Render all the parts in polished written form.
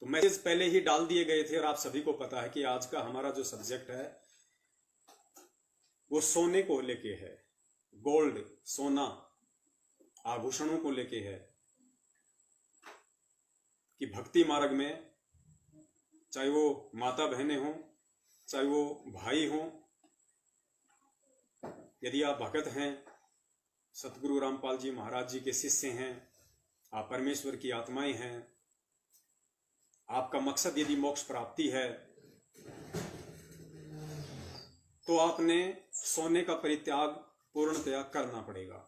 तो मैसेज पहले ही डाल दिए गए थे और आप सभी को पता है कि आज का हमारा जो सब्जेक्ट है वो सोने को लेके है, गोल्ड, सोना, आभूषणों को लेके है कि भक्ति मार्ग में चाहे वो माता बहनें हों, चाहे वो भाई हों, यदि आप भगत हैं, सतगुरु रामपाल जी महाराज जी के शिष्य हैं, आप परमेश्वर की आत्माएं हैं, आपका मकसद यदि मोक्ष प्राप्ति है, तो आपने सोने का परित्याग पूर्णतया करना पड़ेगा।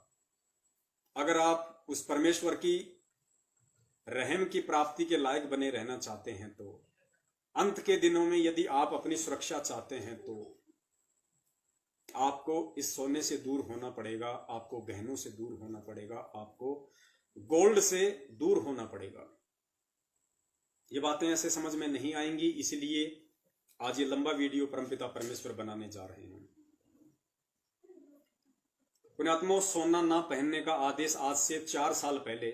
अगर आप उस परमेश्वर की रहम की प्राप्ति के लायक बने रहना चाहते हैं, तो अंत के दिनों में यदि आप अपनी सुरक्षा चाहते हैं, तो आपको इस सोने से दूर होना पड़ेगा, आपको गहनों से दूर होना पड़ेगा, आपको गोल्ड से दूर होना पड़ेगा। ये बातें ऐसे समझ में नहीं आएंगी, इसलिए आज ये लंबा वीडियो परमपिता परमेश्वर बनाने जा रहे हैं। पुण्यात्माओं, सोना ना पहनने का आदेश आज से 4 साल पहले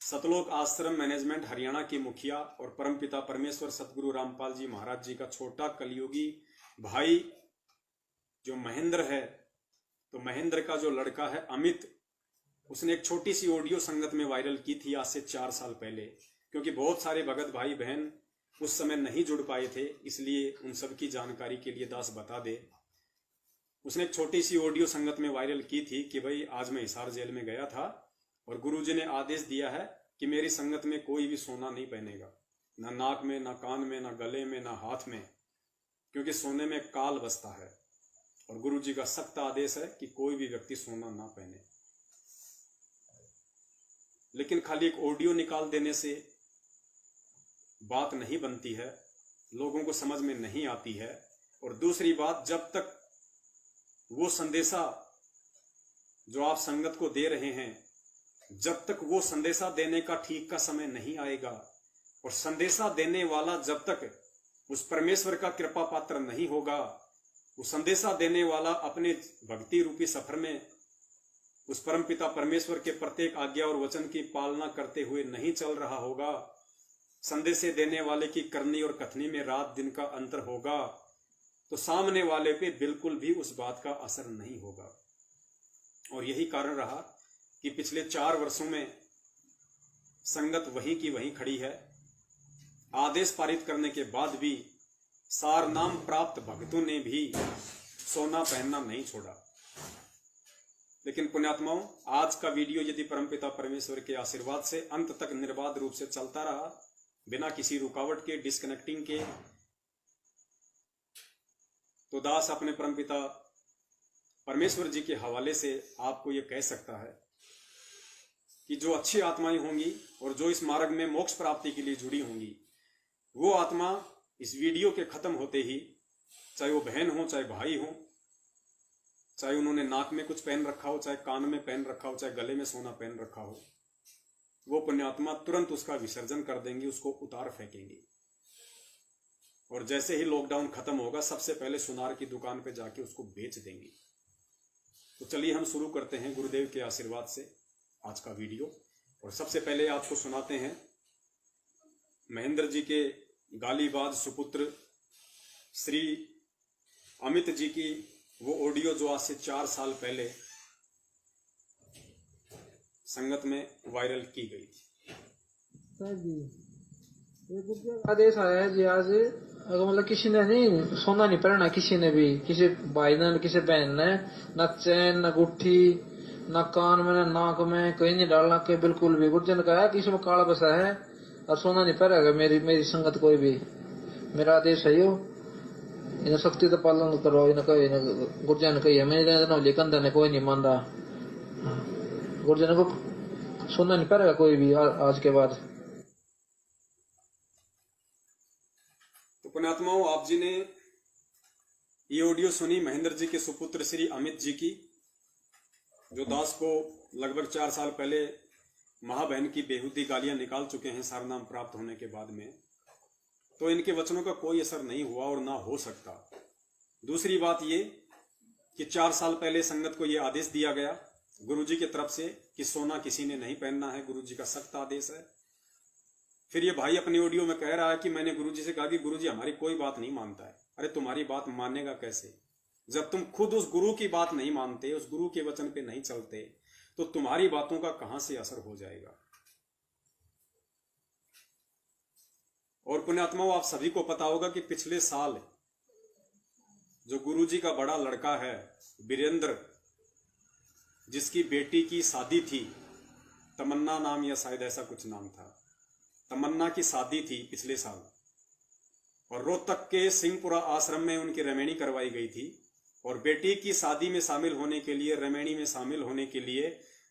सतलोक आश्रम मैनेजमेंट हरियाणा के मुखिया और परमपिता परमेश्वर सतगुरु रामपाल जी महाराज जी का छोटा कलयुगी भाई जो महेंद्र है, तो महेंद्र का जो लड़का है अमित, उसने एक छोटी सी ऑडियो संगत में वायरल की थी आज से 4 साल पहले। क्योंकि बहुत सारे भगत भाई बहन उस समय नहीं जुड़ पाए थे, इसलिए उन सब की जानकारी के लिए दास बता दे। उसने एक छोटी सी ऑडियो संगत में वायरल की थी कि भाई आज मैं हिसार जेल में गया था और गुरुजी ने आदेश दिया है कि मेरी संगत में कोई भी सोना नहीं पहनेगा, ना नाक में, ना कान में, ना गले में, ना हाथ में, क्योंकि सोने में काल बसता है और गुरुजी का सख्त आदेश है कि कोई भी व्यक्ति सोना ना पहने। लेकिन खाली एक ऑडियो निकाल देने से बात नहीं बनती है, लोगों को समझ में नहीं आती है। और दूसरी बात, जब तक वो संदेशा जो आप संगत को दे रहे हैं, जब तक वो संदेशा देने का ठीक का समय नहीं आएगा और संदेशा देने वाला जब तक उस परमेश्वर का कृपा पात्र नहीं होगा, वो संदेशा देने वाला अपने भक्ति रूपी सफर में उस परमपिता परमेश्वर के प्रत्येक आज्ञा और वचन की पालना करते हुए नहीं चल रहा होगा, संदेशे देने वाले की करनी और कथनी में रात दिन का अंतर होगा, तो सामने वाले पे बिल्कुल भी उस बात का असर नहीं होगा। और यही कारण रहा कि पिछले 4 वर्षों में संगत वहीं की वहीं खड़ी है। आदेश पारित करने के बाद भी सार नाम प्राप्त भक्तों ने भी सोना पहनना नहीं छोड़ा। लेकिन पुण्यात्माओं, आज का वीडियो यदि परमपिता परमेश्वर के आशीर्वाद से अंत तक निर्बाध रूप से चलता रहा, बिना किसी रुकावट के, डिस्कनेक्टिंग के, तो दास अपने परमपिता परमेश्वर जी के हवाले से आपको यह कह सकता है कि जो अच्छी आत्माएं होंगी और जो इस मार्ग में मोक्ष प्राप्ति के लिए जुड़ी होंगी, वो आत्मा इस वीडियो के खत्म होते ही, चाहे वो बहन हो, चाहे भाई हो, चाहे उन्होंने नाक में कुछ पहन रखा हो, चाहे कान में पहन रखा हो, चाहे गले में सोना पहन रखा हो, वो पुण्यात्मा तुरंत उसका विसर्जन कर देंगे, उसको उतार फेंकेंगे। और जैसे ही लॉकडाउन खत्म होगा, सबसे पहले सुनार की दुकान पे जाके उसको बेच देंगे। तो चलिए हम शुरू करते हैं गुरुदेव के आशीर्वाद से आज का वीडियो। और सबसे पहले आपको सुनाते हैं महेंद्र जी के गालीबाज सुपुत्र श्री अमित जी की वो ऑडियो जो आज से 4 साल पहले संगत में वायरल की गई थी। सर जी, एक आदेश आया है जी आज, अगर मतलब किसी ने नहीं सोना नहीं पहनना, किसी ने भी, किसी भाई ने, किसी बहन ने, ना चैन, ना गुट्ठी, ना कान में, ना नाक में, कहीं नहीं डालना के, बिल्कुल भी। गुरुजन का है कि इसमें काला बसा है और सोना नहीं पहनेगा मेरी संगत कोई भी। मेरा आदेश है यो, इन्हें सख्ती तो पालन करो। इन्हें गुरुजन कही है, मैंने लेकिन ने कोई नहीं मानता। गुरुजन को सोना नहीं पहनेगा कोई भी आज के बाद। तो पुण्यात्माओं, आप जी ने ये ऑडियो सुनी महेंद्र जी के सुपुत्र श्री अमित जी की, जो दास को लगभग 4 साल पहले महाबहन की बेहुदी गालियां निकाल चुके हैं सारनाम प्राप्त होने के बाद में। तो इनके वचनों का कोई असर नहीं हुआ और ना हो सकता। दूसरी बात ये कि 4 साल पहले संगत को यह आदेश दिया गया गुरुजी की तरफ से कि सोना किसी ने नहीं पहनना है, गुरुजी का सख्त आदेश है। फिर ये भाई अपनी ऑडियो में कह रहा है कि मैंने गुरुजी से कहा कि गुरुजी हमारी कोई बात नहीं मानता है। अरे तुम्हारी बात मानेगा कैसे जब तुम खुद उस गुरु की बात नहीं मानते, उस गुरु के वचन पे नहीं चलते, तो तुम्हारी बातों का कहां से असर हो जाएगा। और पुण्यात्माओं, आप सभी को पता होगा कि पिछले साल जो गुरुजी का बड़ा लड़का है वीरेंद्र, जिसकी बेटी की शादी थी, तमन्ना नाम या शायद ऐसा कुछ नाम था, तमन्ना की शादी थी पिछले साल, और रोहतक के सिंहपुरा आश्रम में उनकी रमेणी करवाई गई थी। और बेटी की शादी में शामिल होने के लिए, रमेणी में शामिल होने के लिए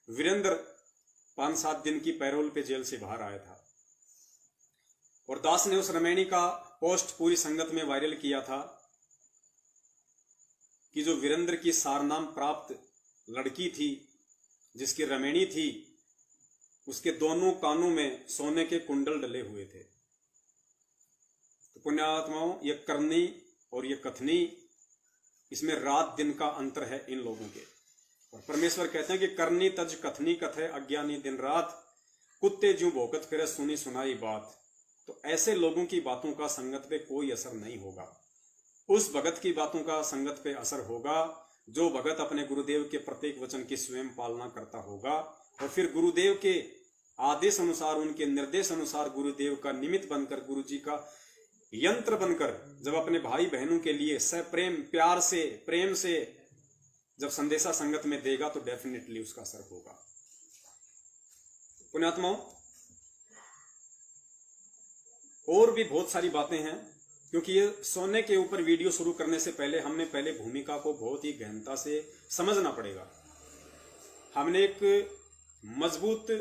वीरेंद्र 5-7 दिन की पैरोल पे जेल से बाहर आया था। और दास ने उस रमेणी का पोस्ट पूरी संगत में वायरल किया था कि जो वीरेंद्र की सारनाम प्राप्त लड़की थी, जिसकी रमेणी थी, उसके दोनों कानों में सोने के कुंडल डले हुए थे। तो पुण्यात्माओं, ये करनी और ये कथनी, इसमें रात दिन का अंतर है इन लोगों के। और परमेश्वर कहते हैं कि करनी तज कथनी कथे अज्ञानी दिन रात, कुत्ते ज्यों भौंकत फिरे सुनी सुनाई बात। तो ऐसे लोगों की बातों का संगत पे कोई असर नहीं होगा। उस भगत की बातों का संगत पे असर होगा जो भगत अपने गुरुदेव के प्रत्येक वचन की स्वयं पालना करता होगा, और फिर गुरुदेव के आदेश अनुसार, उनके निर्देश अनुसार गुरुदेव का निमित्त बनकर, गुरु जी का यंत्र बनकर जब अपने भाई बहनों के लिए सप्रेम, प्यार से, प्रेम से जब संदेशा संगत में देगा, तो डेफिनेटली उसका असर होगा। पुण्यात्माओं, और भी बहुत सारी बातें हैं, क्योंकि ये सोने के ऊपर वीडियो शुरू करने से पहले हमने पहले भूमिका को बहुत ही गहनता से समझना पड़ेगा। हमने एक मजबूत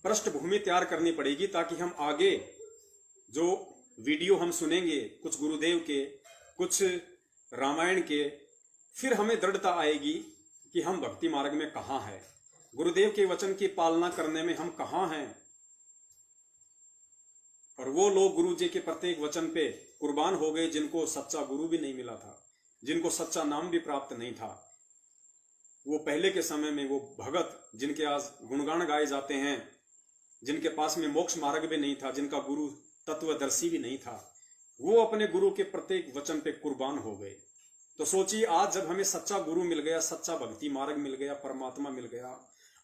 पृष्ठभूमि तैयार करनी पड़ेगी, ताकि हम आगे जो वीडियो हम सुनेंगे, कुछ गुरुदेव के, कुछ रामायण के, फिर हमें दृढ़ता आएगी कि हम भक्ति मार्ग में कहां हैं, गुरुदेव के वचन की पालना करने में हम कहां हैं। और वो लोग गुरु जी के प्रत्येक वचन पे कुर्बान हो गए जिनको सच्चा गुरु भी नहीं मिला था, जिनको सच्चा नाम भी प्राप्त नहीं था। वो पहले के समय में वो भगत जिनके आज गुणगान गाए जाते हैं, जिनके पास में मोक्ष मार्ग भी नहीं था, जिनका गुरु तत्वदर्शी भी नहीं था, वो अपने गुरु के प्रत्येक वचन पे कुर्बान हो गए। तो सोचिए, आज जब हमें सच्चा गुरु मिल गया, सच्चा भक्ति मार्ग मिल गया, परमात्मा मिल गया,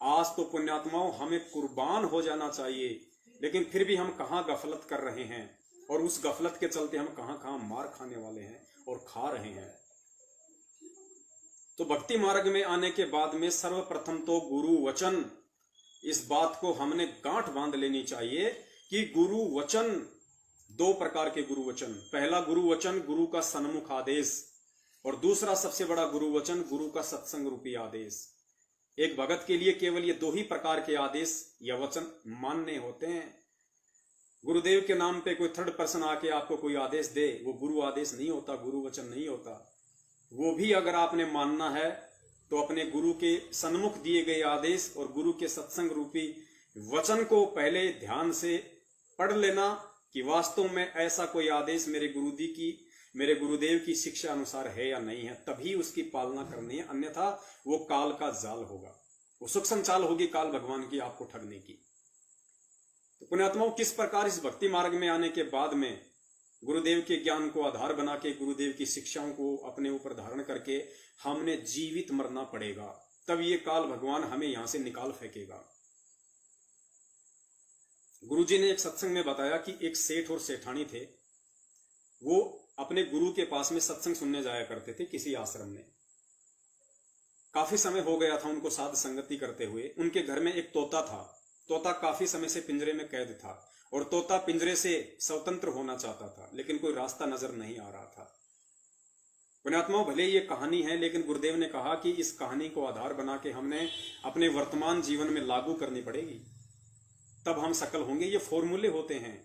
आज तो पुण्यात्माओं हमें कुर्बान हो जाना चाहिए। लेकिन फिर भी हम कहां गफलत कर रहे हैं, और उस गफलत के चलते हम कहां कहां मार खाने वाले हैं और खा रहे हैं। तो भक्ति मार्ग में आने के बाद में सर्वप्रथम तो गुरु वचन, इस बात को हमने गांठ बांध लेनी चाहिए कि गुरु वचन, 2 प्रकार के गुरु वचन। पहला गुरु वचन गुरु का सन्मुख आदेश, और दूसरा सबसे बड़ा गुरु वचन गुरु का सत्संग रूपी आदेश। एक भगत के लिए केवल ये 2 ही प्रकार के आदेश या वचन मानने होते हैं। गुरुदेव के नाम पे कोई थर्ड पर्सन आके आपको कोई आदेश दे, वो गुरु आदेश नहीं होता, गुरु वचन नहीं होता। वो भी अगर आपने मानना है तो अपने गुरु के सन्मुख दिए गए आदेश और गुरु के सत्संग रूपी वचन को पहले ध्यान से पढ़ लेना कि वास्तव में ऐसा कोई आदेश मेरे गुरुदेव की शिक्षा अनुसार है या नहीं है, तभी उसकी पालना करनी है। अन्यथा वो काल का जाल होगा, वो सूक्ष्म चाल होगी काल भगवान की आपको ठगने की। तो पुण्यात्माओं, किस प्रकार इस भक्ति मार्ग में आने के बाद में गुरुदेव के ज्ञान को आधार बना के, गुरुदेव की शिक्षाओं को अपने ऊपर धारण करके हमने जीवित मरना पड़ेगा, तब ये काल भगवान हमें यहां से निकाल फेंकेगा। गुरुजी ने एक सत्संग में बताया कि एक सेठ और सेठानी थे, वो अपने गुरु के पास में सत्संग सुनने जाया करते थे किसी आश्रम में। काफी समय हो गया था उनको साध संगति करते हुए। उनके घर में एक तोता था। तोता काफी समय से पिंजरे में कैद था, और तोता पिंजरे से स्वतंत्र होना चाहता था, लेकिन कोई रास्ता नजर नहीं आ रहा था। पुण्यात्माओं, भले ये कहानी है, लेकिन गुरुदेव ने कहा कि इस कहानी को आधार बना के हमने अपने वर्तमान जीवन में लागू करनी पड़ेगी, तब हम सफल होंगे। ये फॉर्मूले होते हैं,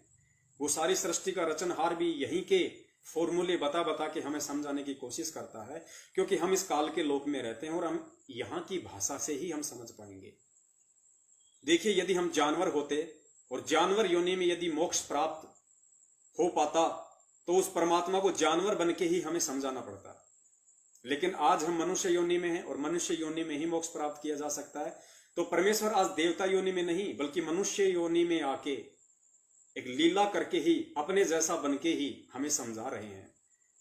वो सारी सृष्टि का रचनहार भी यहीं के फॉर्मूले बता बता के हमें समझाने की कोशिश करता है, क्योंकि हम इस काल के लोक में रहते हैं और हम यहां की भाषा से ही हम समझ पाएंगे। देखिए, यदि हम जानवर होते और जानवर योनि में यदि मोक्ष प्राप्त हो पाता, तो उस परमात्मा को जानवर बन के ही हमें समझाना पड़ता। लेकिन आज हम मनुष्य योनि में हैं और मनुष्य योनि में ही मोक्ष प्राप्त किया जा सकता है। तो परमेश्वर आज देवता योनि में नहीं, बल्कि मनुष्य योनि में आके एक लीला करके ही, अपने जैसा बन के ही हमें समझा रहे हैं।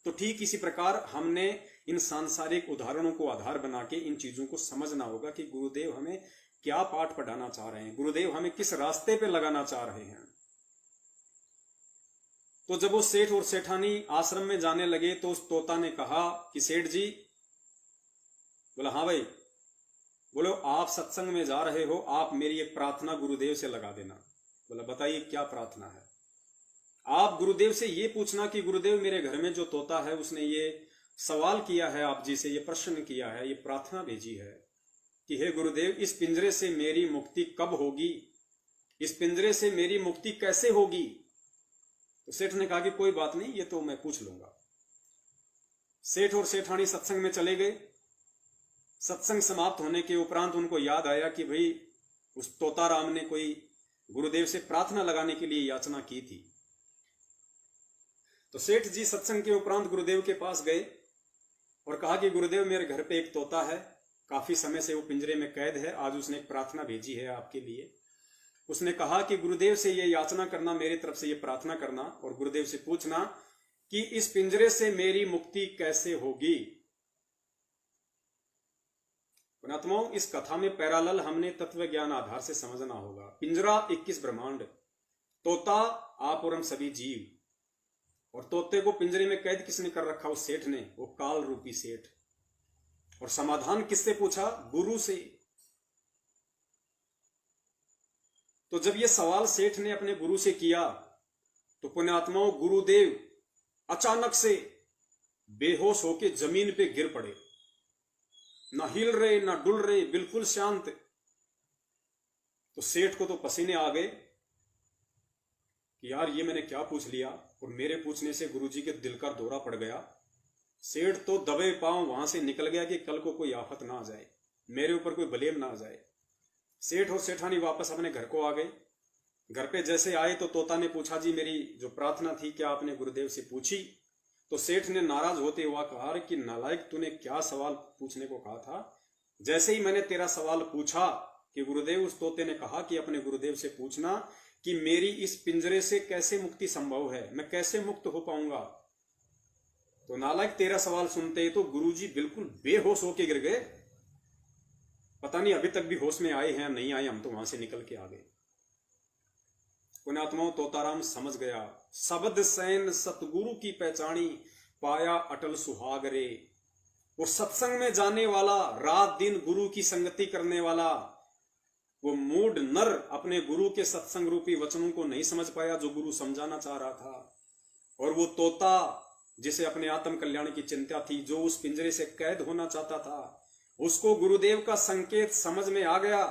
तो ठीक इसी प्रकार हमने इन सांसारिक उदाहरणों को आधार बना के इन चीजों को समझना होगा कि गुरुदेव हमें क्या पाठ पढ़ाना चाह रहे हैं, गुरुदेव हमें किस रास्ते पे लगाना चाह रहे हैं। तो जब वो सेठ और सेठानी आश्रम में जाने लगे तो उस तोता ने कहा कि सेठ जी, बोला हाँ भाई, बोलो आप सत्संग में जा रहे हो, आप मेरी एक प्रार्थना गुरुदेव से लगा देना। बोला बताइए क्या प्रार्थना है। आप गुरुदेव से ये पूछना कि गुरुदेव मेरे घर में जो तोता है उसने ये सवाल किया है, आप जी से ये प्रश्न किया है, ये प्रार्थना भेजी है कि हे गुरुदेव इस पिंजरे से मेरी मुक्ति कब होगी, इस पिंजरे से मेरी मुक्ति कैसे होगी। तो सेठ ने कहा कि कोई बात नहीं, ये तो मैं पूछ लूंगा। सेठ और सेठानी सत्संग में चले गए। सत्संग समाप्त होने के उपरांत उनको याद आया कि भाई उस तोताराम ने कोई गुरुदेव से प्रार्थना लगाने के लिए याचना की थी। तो सेठ जी सत्संग के उपरांत गुरुदेव के पास गए और कहा कि गुरुदेव मेरे घर पे एक तोता है, काफी समय से वो पिंजरे में कैद है, आज उसने एक प्रार्थना भेजी है आपके लिए। उसने कहा कि गुरुदेव से ये याचना करना, मेरी तरफ से ये प्रार्थना करना और गुरुदेव से पूछना कि इस पिंजरे से मेरी मुक्ति कैसे होगी। पुणात्माओं, इस कथा में पैरालल हमने तत्व ज्ञान आधार से समझना होगा। पिंजरा 21 ब्रह्मांड, तोता आप और हम सभी जीव, और तोते को पिंजरे में कैद किसने कर रखा? उस सेठ ने, वो काल रूपी सेठ। और समाधान किससे पूछा? गुरु से। तो जब ये सवाल सेठ ने अपने गुरु से किया तो पुण्यात्माओं गुरुदेव अचानक से बेहोश होके जमीन पे गिर पड़े, ना हिल रहे ना डुल रहे, बिल्कुल शांत। तो सेठ को तो पसीने आ गए कि यार ये मैंने क्या पूछ लिया, और मेरे पूछने से गुरुजी के दिल का दौरा पड़ गया। सेठ तो दबे पांव वहां से निकल गया कि कल को कोई आफत ना आ जाए, मेरे ऊपर कोई ब्लेम ना आ जाए। सेठ और सेठानी वापस अपने घर को आ गए। घर पे जैसे आए तो तोता ने पूछा जी मेरी जो प्रार्थना थी क्या आपने गुरुदेव से पूछी? तो सेठ ने नाराज होते हुआ कहा कि नालायक, तूने क्या सवाल पूछने को कहा था? जैसे ही मैंने तेरा सवाल पूछा कि गुरुदेव, उस तोते ने कहा कि अपने गुरुदेव से पूछना कि मेरी इस पिंजरे से कैसे मुक्ति संभव है, मैं कैसे मुक्त हो पाऊंगा। तो नालायक तेरा सवाल सुनते ही तो गुरुजी बिल्कुल बेहोश होके गिर गए। पता नहीं अभी तक भी होश में आए हैं या नहीं आए, हम तो वहां से निकल के आ गए। पुण्यात्माओं तोताराम समझ गया, शब्द सैन सतगुरु की पहचानी, पाया अटल सुहाग रे। वो सत्संग में जाने वाला, रात दिन गुरु की संगति करने वाला, वो मूड नर अपने गुरु के सत्संग रूपी वचनों को नहीं समझ पाया जो गुरु समझाना चाह रहा था। और वो तोता जिसे अपने आत्म कल्याण की चिंता थी, जो उस पिंजरे से कैद होना चाहता था, उसको गुरुदेव का संकेत समझ में आ गया।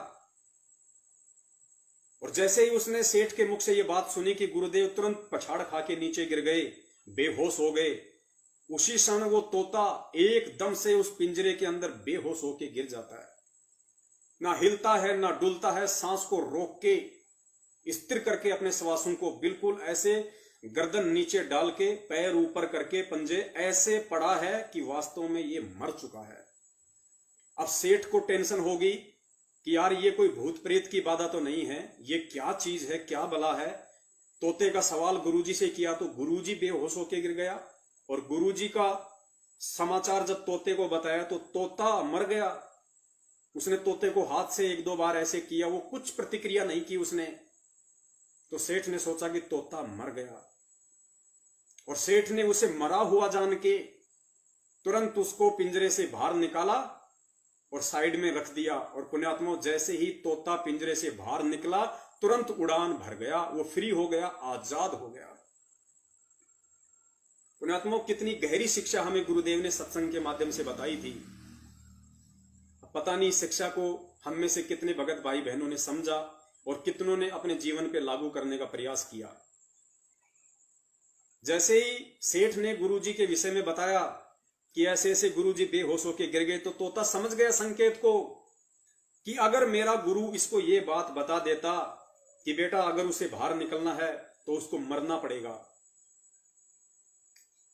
और जैसे ही उसने सेठ के मुख से ये बात सुनी कि गुरुदेव तुरंत पछाड़ खा के नीचे गिर गए, बेहोश हो गए, उसी क्षण वो तोता एकदम से उस पिंजरे के अंदर बेहोश होके गिर जाता है। ना हिलता है ना डुलता है, सांस को रोक के स्थिर करके अपने श्वासों को बिल्कुल ऐसे गर्दन नीचे डाल के पैर ऊपर करके पंजे ऐसे पड़ा है कि वास्तव में ये मर चुका है। अब सेठ को टेंशन होगी कि यार ये कोई भूत प्रेत की बाधा तो नहीं है, ये क्या चीज है, क्या बला है। तोते का सवाल गुरुजी से किया तो गुरुजी बेहोश होके गिर गया, और गुरुजी का समाचार जब तोते को बताया तो तोता मर गया। उसने तोते को हाथ से एक दो बार ऐसे किया, वो कुछ प्रतिक्रिया नहीं की उसने। तो सेठ ने सोचा कि तोता मर गया, और सेठ ने उसे मरा हुआ जान के तुरंत उसको पिंजरे से बाहर निकाला और साइड में रख दिया। और पुण्यात्मा जैसे ही तोता पिंजरे से बाहर निकला तुरंत उड़ान भर गया, वो फ्री हो गया, आजाद हो गया। पुण्यात्मा कितनी गहरी शिक्षा हमें गुरुदेव ने सत्संग के माध्यम से बताई थी। पता नहीं शिक्षा को हम में से कितने भगत भाई बहनों ने समझा और कितनों ने अपने जीवन पे लागू करने का प्रयास किया। जैसे ही सेठ ने गुरुजी के विषय में बताया कि ऐसे ऐसे गुरुजी बेहोश होके गिर गए, तो तोता समझ गया संकेत को कि अगर मेरा गुरु इसको ये बात बता देता कि बेटा अगर उसे बाहर निकलना है तो उसको मरना पड़ेगा,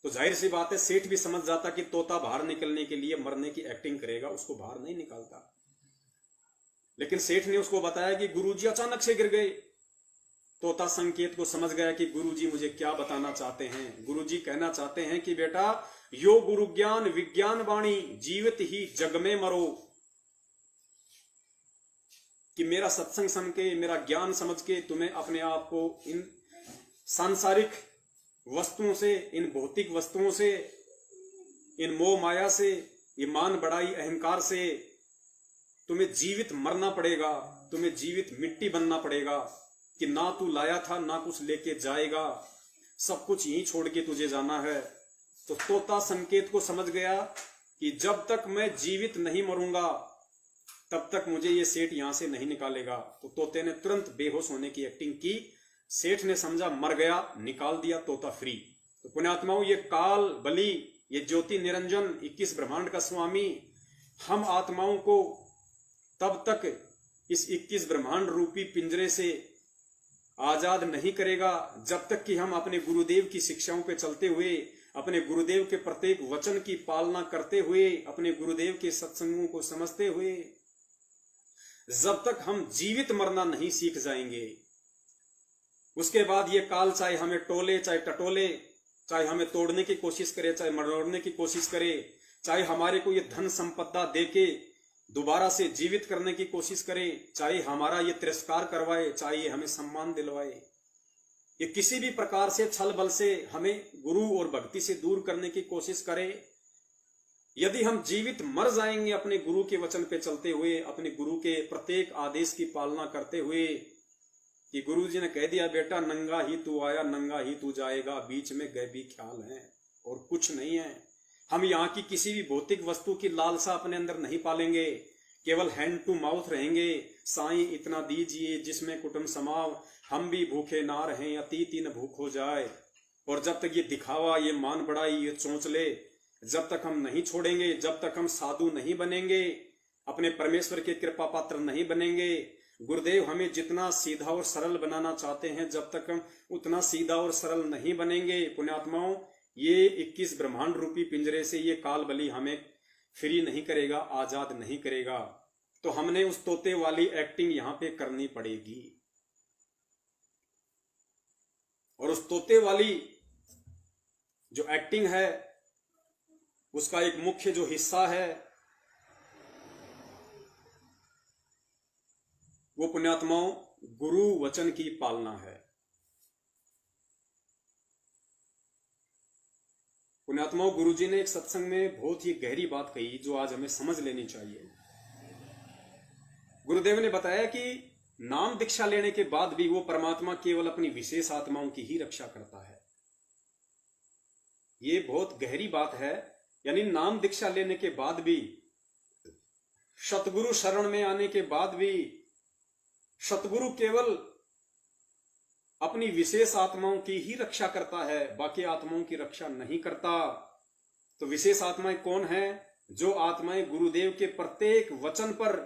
तो जाहिर सी बात है सेठ भी समझ जाता कि तोता बाहर निकलने के लिए मरने की एक्टिंग करेगा, उसको बाहर नहीं निकालता। लेकिन सेठ ने उसको बताया कि गुरुजी अचानक से गिर गए, तोता संकेत को समझ गया कि गुरुजी मुझे क्या बताना चाहते हैं। गुरुजी कहना चाहते हैं कि बेटा, यो गुरु ज्ञान विज्ञान वाणी, जीवित ही जग में मरो। कि मेरा सत्संग सुन के, मेरा ज्ञान समझ के तुम्हें अपने आप को इन सांसारिक वस्तुओं से, इन भौतिक वस्तुओं से, इन मोह माया से, ये मान बढ़ाई अहंकार से तुम्हें जीवित मरना पड़ेगा, तुम्हें जीवित मिट्टी बनना पड़ेगा। कि ना तू लाया था, ना कुछ लेके जाएगा, सब कुछ यहीं छोड़ के तुझे जाना है। तो तोता संकेत को समझ गया कि जब तक मैं जीवित नहीं मरूंगा तब तक मुझे ये सेठ यहां से नहीं निकालेगा। तो तोते ने तुरंत बेहोश होने की एक्टिंग की। सेठ ने समझा मर गया, निकाल दिया तोता फ्री। तो पुण्यात्माओं, ये काल बली, ये ज्योति निरंजन 21 ब्रह्मांड का स्वामी हम आत्माओं को तब तक इस 21 ब्रह्मांड रूपी पिंजरे से आजाद नहीं करेगा जब तक कि हम अपने गुरुदेव की शिक्षाओं पे चलते हुए, अपने गुरुदेव के प्रत्येक वचन की पालना करते हुए, अपने गुरुदेव के सत्संगों को समझते हुए, जब तक हम जीवित मरना नहीं सीख जाएंगे। उसके बाद ये काल चाहे हमें टोले, चाहे टटोले, चाहे हमें तोड़ने की कोशिश करे, चाहे मरोड़ने की कोशिश करे, चाहे हमारे को ये धन संपदा देके दोबारा से जीवित करने की कोशिश करे, चाहे हमारा ये तिरस्कार करवाए, चाहे ये हमें सम्मान दिलवाए, ये किसी भी प्रकार से छल बल से हमें गुरु और भक्ति से दूर करने की कोशिश करे, यदि हम जीवित मर जाएंगे अपने गुरु के वचन पे चलते हुए, अपने गुरु के प्रत्येक आदेश की पालना करते हुए, कि गुरु जी ने कह दिया बेटा नंगा ही तू आया, नंगा ही तू जाएगा, बीच में गैबी ख्याल है और कुछ नहीं है। हम यहाँ की किसी भी भौतिक वस्तु की लालसा अपने अंदर नहीं पालेंगे, केवल हैंड टू माउथ रहेंगे। साईं इतना दीजिए जिसमें कुटुंब समाव, हम भी भूखे ना रहें, अतीत न भूख हो जाए। और जब तक ये दिखावा, ये मान बढ़ाई, ये चोंचले जब तक हम नहीं छोड़ेंगे, जब तक हम साधु नहीं बनेंगे, अपने परमेश्वर के कृपा पात्र नहीं बनेंगे, गुरुदेव हमें जितना सीधा और सरल बनाना चाहते हैं, जब तक हम उतना सीधा और सरल नहीं बनेंगे, पुण्यात्माओं, ये 21 ब्रह्मांड रूपी पिंजरे से ये काल बली हमें फ्री नहीं करेगा, आजाद नहीं करेगा। तो हमने उस तोते वाली एक्टिंग यहां पे करनी पड़ेगी। और उस तोते वाली जो एक्टिंग है, उसका एक मुख्य जो हिस्सा है वो पुण्यात्माओं गुरु वचन की पालना है। पुण्यात्माओं, गुरु जी ने एक सत्संग में बहुत ही गहरी बात कही जो आज हमें समझ लेनी चाहिए। गुरुदेव ने बताया कि नाम दीक्षा लेने के बाद भी वो परमात्मा केवल अपनी विशेष आत्माओं की ही रक्षा करता है। ये बहुत गहरी बात है। यानी नाम दीक्षा लेने के बाद भी, सतगुरु शरण में आने के बाद भी, सतगुरु केवल अपनी विशेष आत्माओं की ही रक्षा करता है, बाकी आत्माओं की रक्षा नहीं करता। तो विशेष आत्माएं कौन है? जो आत्माएं गुरुदेव के प्रत्येक वचन पर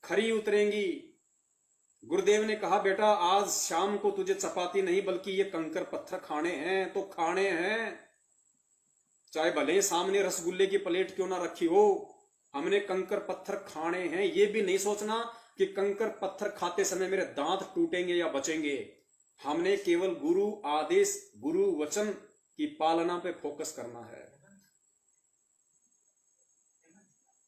खरी उतरेंगी। गुरुदेव ने कहा बेटा आज शाम को तुझे चपाती नहीं बल्कि ये कंकर पत्थर खाने हैं तो खाने हैं, चाहे भले सामने रसगुल्ले की प्लेट क्यों ना रखी हो, हमने कंकर पत्थर खाने हैं। ये भी नहीं सोचना कि कंकर पत्थर खाते समय मेरे दांत टूटेंगे या बचेंगे। हमने केवल गुरु आदेश, गुरु वचन की पालना पे फोकस करना है।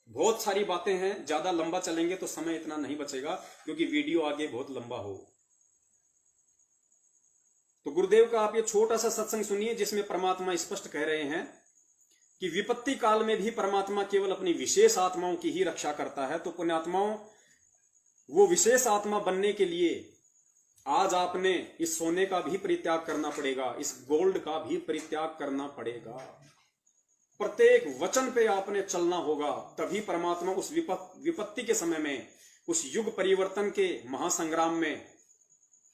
बहुत सारी बातें हैं, ज्यादा लंबा चलेंगे तो समय इतना नहीं बचेगा क्योंकि वीडियो आगे बहुत लंबा हो। तो गुरुदेव का आप ये छोटा सा सत्संग सुनिए जिसमें परमात्मा स्पष्ट कह रहे हैं कि विपत्ति काल में भी परमात्मा केवल अपनी विशेष आत्माओं की ही रक्षा करता है। तो पुण्यात्माओं, वो विशेष आत्मा बनने के लिए आज आपने इस सोने का भी परित्याग करना पड़ेगा, इस गोल्ड का भी परित्याग करना पड़ेगा। प्रत्येक वचन पे आपने चलना होगा, तभी परमात्मा उस विपत्ति के समय में, उस युग परिवर्तन के महासंग्राम में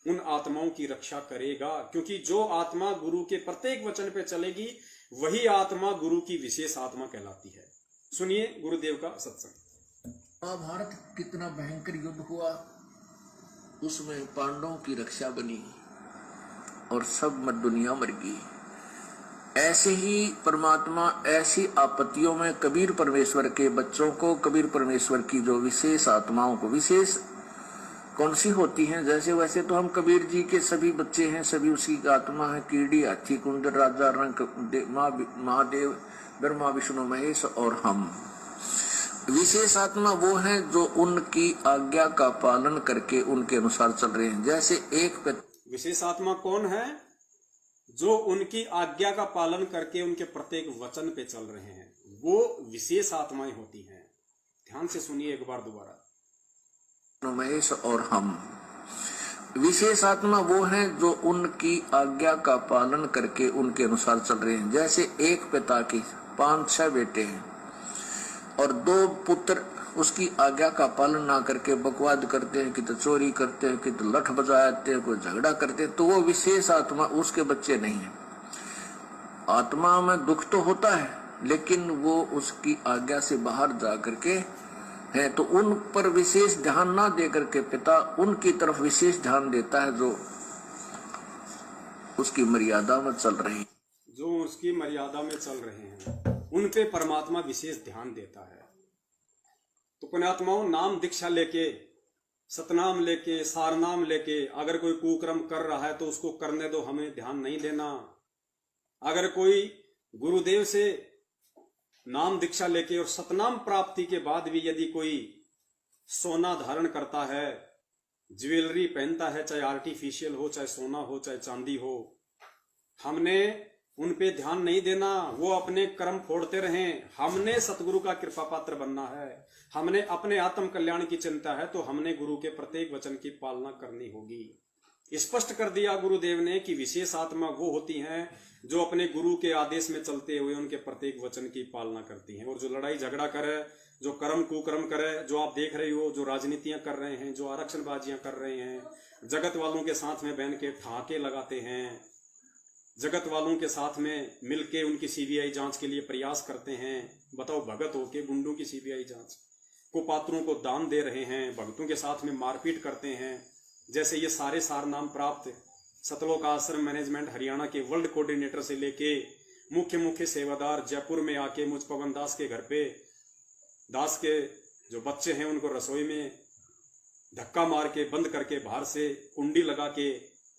उन आत्माओं की रक्षा करेगा। क्योंकि जो आत्मा गुरु के प्रत्येक वचन पे चलेगी वही आत्मा गुरु की विशेष आत्मा कहलाती है। सुनिए गुरुदेव का सत्संग। महाभारत कितना भयंकर युद्ध हुआ, उसमें पांडवों की रक्षा बनी और सब मत दुनिया मर गई। ऐसे ही परमात्मा ऐसी आपत्तियों में कबीर परमेश्वर के बच्चों को, कबीर परमेश्वर की जो विशेष आत्माओं को, विशेष कौन सी होती हैं। जैसे वैसे तो हम कबीर जी के सभी बच्चे हैं, सभी उसी की आत्मा है। कीड़ी, हाथी, कुंदर, राजा, रंग, महादेव, ब्रह्मा, विष्णु, महेश और हम। विशेष आत्मा वो है जो उनकी आज्ञा का पालन करके उनके अनुसार चल रहे हैं। जैसे एक विशेष आत्मा कौन है? जो उनकी आज्ञा का पालन करके उनके प्रत्येक वचन पे चल रहे हैं, वो विशेष आत्माएं होती हैं। ध्यान से सुनिए एक बार दोबारा। महेश और हम। विशेष आत्मा वो है जो उनकी आज्ञा का पालन करके उनके अनुसार चल रहे हैं। जैसे एक पिता की 5-6 बेटे हैं और 2 पुत्र उसकी आज्ञा का पालन ना करके बकवाद करते हैं, कि तो चोरी करते हैं, कि तो लठ बजाते हैं, कोई झगड़ा करते हैं, तो वो विशेष आत्मा उसके बच्चे नहीं है। आत्मा में दुख तो होता है, लेकिन वो उसकी आज्ञा से बाहर जा करके है, तो उन पर विशेष ध्यान ना दे करके पिता उनकी तरफ विशेष ध्यान देता है, जो उसकी मर्यादा में चल रहे हैं। जो उसकी मर्यादा में चल रहे हैं उन पे परमात्मा विशेष ध्यान देता है। तो पुण्यात्माओं, नाम दीक्षा लेके, सतनाम लेके, सारनाम लेके अगर कोई कुकर्म कर रहा है तो उसको करने दो, हमें ध्यान नहीं देना। अगर कोई गुरुदेव से नाम दीक्षा लेके और सतनाम प्राप्ति के बाद भी यदि कोई सोना धारण करता है, ज्वेलरी पहनता है, चाहे आर्टिफिशियल हो, चाहे सोना हो, चाहे चांदी हो, हमने उन पे ध्यान नहीं देना। वो अपने कर्म फोड़ते रहें। हमने सतगुरु का कृपा पात्र बनना है, हमने अपने आत्म कल्याण की चिंता है, तो हमने गुरु के प्रत्येक वचन की पालना करनी होगी। स्पष्ट कर दिया गुरुदेव ने कि विशेष आत्मा वो होती हैं जो अपने गुरु के आदेश में चलते हुए उनके प्रत्येक वचन की पालना करती हैं। और जो लड़ाई झगड़ा करे, जो कर्म कुकर्म करे, जो आप देख रहे हो, जो राजनीतियां कर रहे हैं, जो आरक्षणबाजियां कर रहे हैं, जगत वालों के साथ में बहन के ठाके लगाते हैं, जगत वालों के साथ में मिलके उनकी सीबीआई जांच के लिए प्रयास करते हैं। बताओ, भगत होके गुंडों की सीबीआई जांच, कुपात्रों को दान दे रहे हैं, भक्तों के साथ में मारपीट करते हैं। जैसे ये सारे सारनाम प्राप्त सतलोक आश्रम मैनेजमेंट हरियाणा के वर्ल्ड कोऑर्डिनेटर से लेके मुख्य सेवादार जयपुर में आके मुझ पवन दास के घर पे, दास के जो बच्चे हैं उनको रसोई में धक्का मार के बंद करके बाहर से कुंडी लगा के,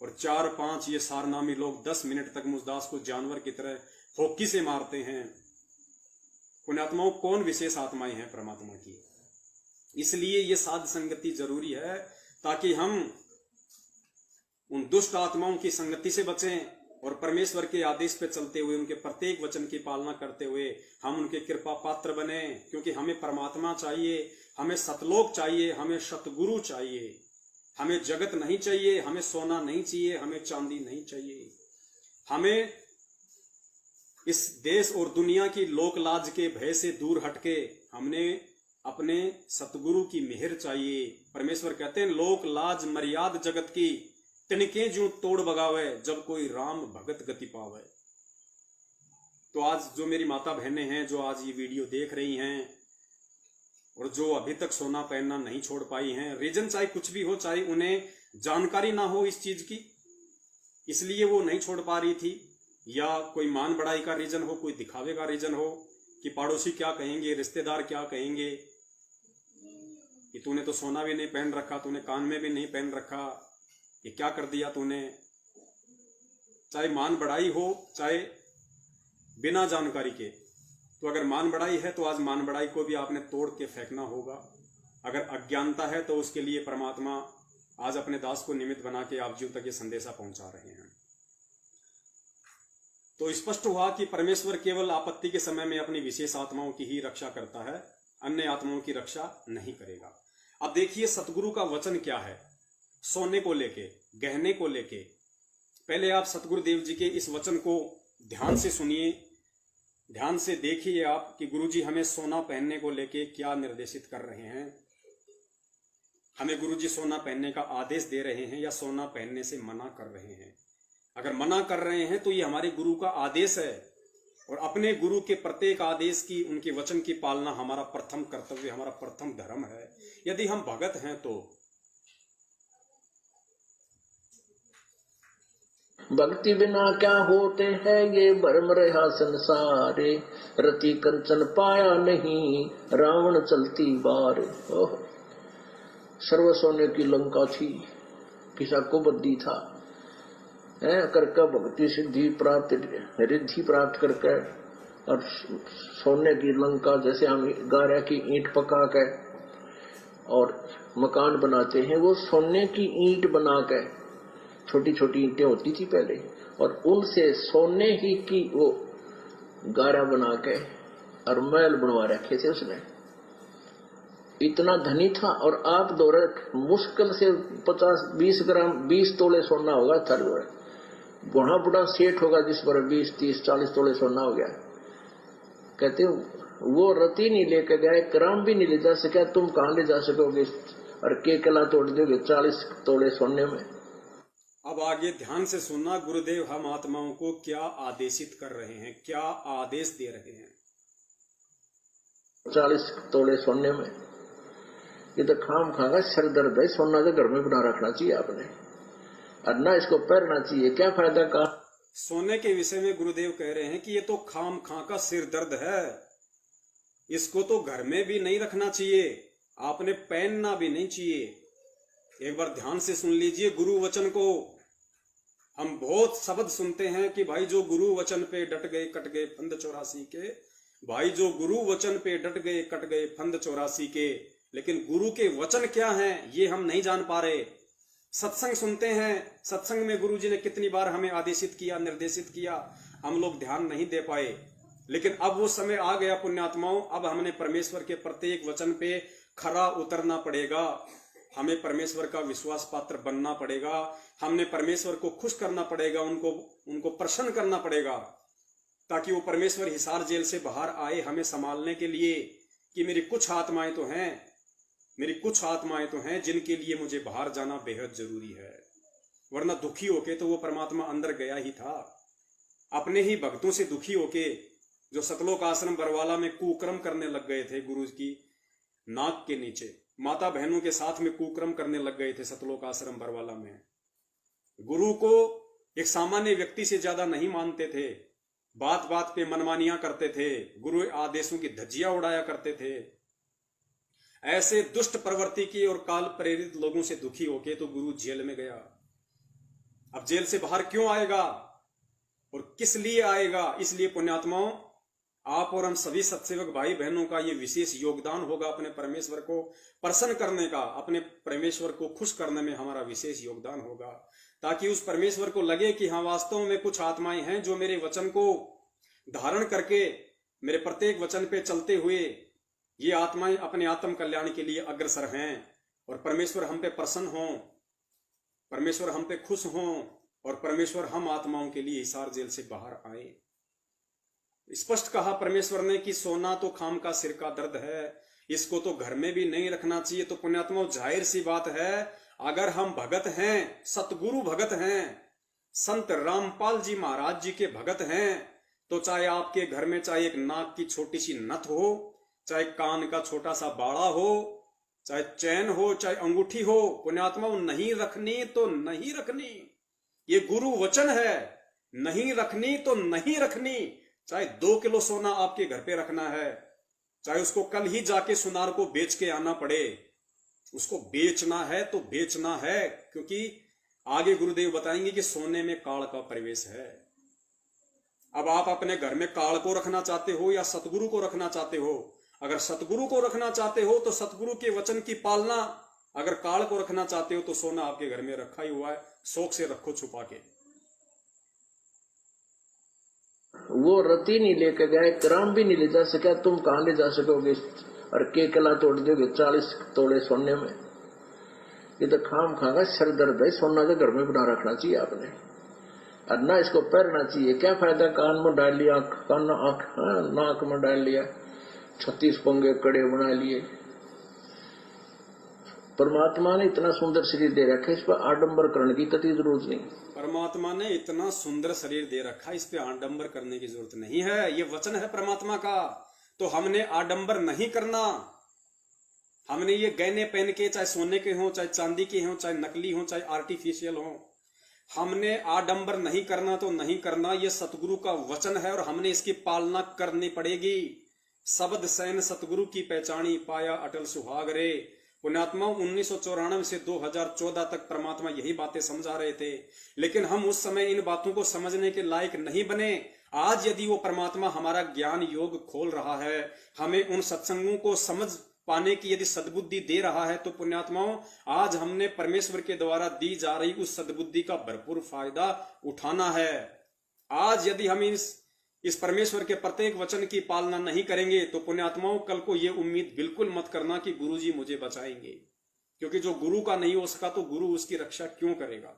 और 4-5 ये सारनामी लोग 10 मिनट तक मुझदास को जानवर की तरह होकी से मारते हैं। पुण्यात्माओं, कौन विशेष आत्माएं हैं परमात्मा की। इसलिए ये साध संगति जरूरी है, ताकि हम उन दुष्ट आत्माओं की संगति से बचें और परमेश्वर के आदेश पे चलते हुए उनके प्रत्येक वचन की पालना करते हुए हम उनके कृपा पात्र बने। क्योंकि हमें परमात्मा चाहिए, हमें सतलोक चाहिए, हमें सतगुरु चाहिए, हमें जगत नहीं चाहिए, हमें सोना नहीं चाहिए, हमें चांदी नहीं चाहिए। हमें इस देश और दुनिया की लोक लाज के भय से दूर हटके हमने अपने सतगुरु की मेहर चाहिए। परमेश्वर कहते हैं, लोक लाज मर्याद जगत की तिनके जो तोड़ बगावे, जब कोई राम भगत गति पावे। तो आज जो मेरी माता बहनें हैं, जो आज ये वीडियो देख रही हैं और जो अभी तक सोना पहनना नहीं छोड़ पाई हैं, रीजन चाहे कुछ भी हो, चाहे उन्हें जानकारी ना हो इस चीज की, इसलिए वो नहीं छोड़ पा रही थी, या कोई मान बढ़ाई का रीजन हो, कोई दिखावे का रीजन हो कि पड़ोसी क्या कहेंगे, रिश्तेदार क्या कहेंगे कि तूने तो सोना भी नहीं पहन रखा, तूने कान में भी नहीं पहन रखा, ये क्या कर दिया तूने। चाहे मान बढ़ाई हो, चाहे बिना जानकारी के। तो अगर मान बढ़ाई है तो आज मान बढ़ाई को भी आपने तोड़ के फेंकना होगा। अगर अज्ञानता है तो उसके लिए परमात्मा आज अपने दास को निमित्त बना के आप जीव तक ये संदेशा पहुंचा रहे हैं। तो स्पष्ट हुआ कि परमेश्वर केवल आपत्ति के समय में अपनी विशेष आत्माओं की ही रक्षा करता है, अन्य आत्माओं की रक्षा नहीं करेगा। अब देखिए सतगुरु का वचन क्या है सोने को लेके, गहने को लेके। पहले आप सतगुरुदेव जी के इस वचन को ध्यान से सुनिए, ध्यान से देखिए आप कि गुरुजी हमें सोना पहनने को लेके क्या निर्देशित कर रहे हैं। हमें गुरुजी सोना पहनने का आदेश दे रहे हैं या सोना पहनने से मना कर रहे हैं। अगर मना कर रहे हैं तो ये हमारे गुरु का आदेश है, और अपने गुरु के प्रत्येक आदेश की, उनके वचन की पालना हमारा प्रथम कर्तव्य, हमारा प्रथम धर्म है। यदि हम भगत हैं तो भक्ति बिना क्या होते हैं ये भरम रहा संसारे, रति कंचन पाया नहीं रावण चलती बार। सर्व सोने की लंका थी, किसा को बद्दी था, करके भक्ति सिद्धि प्राप्त रिद्धि प्राप्त करके और सोने की लंका, जैसे हम गारा की ईंट पका के और मकान बनाते हैं, वो सोने की ईंट बना के, छोटी छोटी ईंटें होती थी पहले, और उनसे सोने ही की वो गारा बना के और महल बनवा रखे थे उसने। इतना धनी था। और आप दौरे मुश्किल से 50-20 ग्राम 20 तोले सोना होगा थर, बड़ा बड़ा सेठ होगा जिस पर 20-30-40 तोले सोना हो गया। कहते वो रति नहीं लेके गए, ग्राम भी नहीं ले जा सका, तुम कहां ले जा सकोगे और के कला तोड़ दोगे 40 तोले सोने में। अब आगे ध्यान से सुनना, गुरुदेव हम आत्माओं को क्या आदेशित कर रहे हैं, क्या आदेश दे रहे हैं। 40 तोले सोने में, ये तो खाम खागा सर दर्द है। सोना तो घर में बना रखना चाहिए आपने, और ना इसको पहनना चाहिए, क्या फायदा का। सोने के विषय में गुरुदेव कह रहे हैं कि ये तो खाम खा का सिर दर्द है, इसको तो घर में भी नहीं रखना चाहिए, आपने पहनना भी नहीं चाहिए। एक बार ध्यान से सुन लीजिए गुरु वचन को। हम बहुत शब्द सुनते हैं कि भाई जो गुरु वचन पे डट गए कट गए फंद 84 के, भाई जो गुरु वचन पे डट गए कट गए फंद 84 के, लेकिन गुरु के वचन क्या हैं ये हम नहीं जान पा रहे। सत्संग सुनते हैं, सत्संग में गुरु जी ने कितनी बार हमें आदेशित किया, निर्देशित किया, हम लोग ध्यान नहीं दे पाए। लेकिन अब वो समय आ गया पुण्यात्माओं, अब हमने परमेश्वर के प्रत्येक वचन पे खरा उतरना पड़ेगा, हमें परमेश्वर का विश्वास पात्र बनना पड़ेगा, हमने परमेश्वर को खुश करना पड़ेगा, उनको प्रसन्न करना पड़ेगा, ताकि वो परमेश्वर हिसार जेल से बाहर आए हमें संभालने के लिए कि मेरी कुछ आत्माएं तो हैं, मेरी कुछ आत्माएं तो हैं जिनके लिए मुझे बाहर जाना बेहद जरूरी है। वरना दुखी होके तो वो परमात्मा अंदर गया ही था। अपने ही भक्तों से दुखी होके जो सतलोक आश्रम बरवाला में कुकर्म करने लग गए थे, गुरु की नाक के नीचे माता बहनों के साथ में कुकर्म करने लग गए थे सतलोक आश्रम बरवाला में, गुरु को एक सामान्य व्यक्ति से ज्यादा नहीं मानते थे, बात बात पे मनमानियां करते थे, गुरु आदेशों की धज्जियां उड़ाया करते थे। ऐसे दुष्ट प्रवृत्ति की और काल प्रेरित लोगों से दुखी होके तो गुरु जेल में गया। अब जेल से बाहर क्यों आएगा और किस लिए आएगा? इसलिए पुण्यात्माओं, आप और हम सभी सत्सेवक भाई बहनों का ये विशेष योगदान होगा अपने परमेश्वर को प्रसन्न करने का, अपने परमेश्वर को खुश करने में हमारा विशेष योगदान होगा, ताकि उस परमेश्वर को लगे कि हाँ वास्तव में कुछ आत्माएं हैं जो मेरे वचन को धारण करके मेरे प्रत्येक वचन पे चलते हुए ये आत्माएं अपने आत्म कल्याण के लिए अग्रसर हैं, और परमेश्वर हम पे प्रसन्न हो, परमेश्वर हम पे खुश हो, और परमेश्वर हम आत्माओं के लिए हिसार जेल से बाहर आए। स्पष्ट कहा परमेश्वर ने कि सोना तो खाम का सिर का दर्द है, इसको तो घर में भी नहीं रखना चाहिए। तो पुण्यात्मा जाहिर सी बात है, अगर हम भगत हैं, सतगुरु भगत हैं, संत रामपाल जी महाराज जी के भगत हैं, तो चाहे आपके घर में चाहे एक नाक की छोटी सी नथ हो, चाहे कान का छोटा सा बाड़ा हो, चाहे चैन हो, चाहे अंगूठी हो, पुण्यात्मा नहीं रखनी तो नहीं रखनी, ये गुरु वचन है, नहीं रखनी तो नहीं रखनी। चाहे 2 किलो सोना आपके घर पे रखना है, चाहे उसको कल ही जाके सुनार को बेच के आना पड़े, उसको बेचना है तो बेचना है, क्योंकि आगे गुरुदेव बताएंगे कि सोने में काल का प्रवेश है। अब आप अपने घर में काल को रखना चाहते हो या सतगुरु को रखना चाहते हो? अगर सतगुरु को रखना चाहते हो तो सतगुरु के वचन की पालना, अगर काल को रखना चाहते हो तो सोना आपके घर में रखा ही हुआ है, शौक से रखो छुपा के। वो रति नहीं लेके गए, ग्राम भी नहीं ले जा सका, तुम कहां ले जा सकोगे और के कला तोड़ दोगे 40 तोले सोने में। ये तो खाम खागा सर दर्द है। सोना तो घर में बना रखना चाहिए आपने, और ना इसको पहनना चाहिए, क्या फायदा। कान में डाल लिया, नाक में डाल लिया, 36 पंगे कड़े बना लिए। परमात्मा ने इतना सुंदर शरीर दे रखा है, इस पर आडंबर करने की कतई जरूरत नहीं। परमात्मा ने इतना सुंदर शरीर दे रखा है, इस पे आडंबर करने की जरूरत नहीं है। ये वचन है परमात्मा का, तो हमने आडंबर नहीं करना। हमने ये गहने पहन के, चाहे सोने के हों, चाहे चांदी के हों, चाहे नकली हों, चाहे आर्टिफिशियल हों, हमने आडंबर नहीं करना तो नहीं करना। ये सतगुरु का वचन है और हमने इसकी पालना करनी पड़ेगी। शब्द सैन सतगुरु की पहचानी, पाया अटल सुहाग रे। पुण्यात्माओं 1994 से 2014 तक परमात्मा यही बातें समझा रहे थे, लेकिन हम उस समय इन बातों को समझने के लायक नहीं बने। आज यदि वो परमात्मा हमारा ज्ञान योग खोल रहा है, हमें उन सत्संगों को समझ पाने की यदि सद्बुद्धि दे रहा है, तो पुण्यात्माओं आज हमने परमेश्वर के द्वारा दी जा रही उस सद्बुद्धि का भरपूर फायदा उठाना है। आज यदि हम इस परमेश्वर के प्रत्येक वचन की पालना नहीं करेंगे, तो पुण्यात्माओं कल को ये उम्मीद बिल्कुल मत करना कि गुरुजी मुझे बचाएंगे, क्योंकि जो गुरु का नहीं हो सका तो गुरु उसकी रक्षा क्यों करेगा।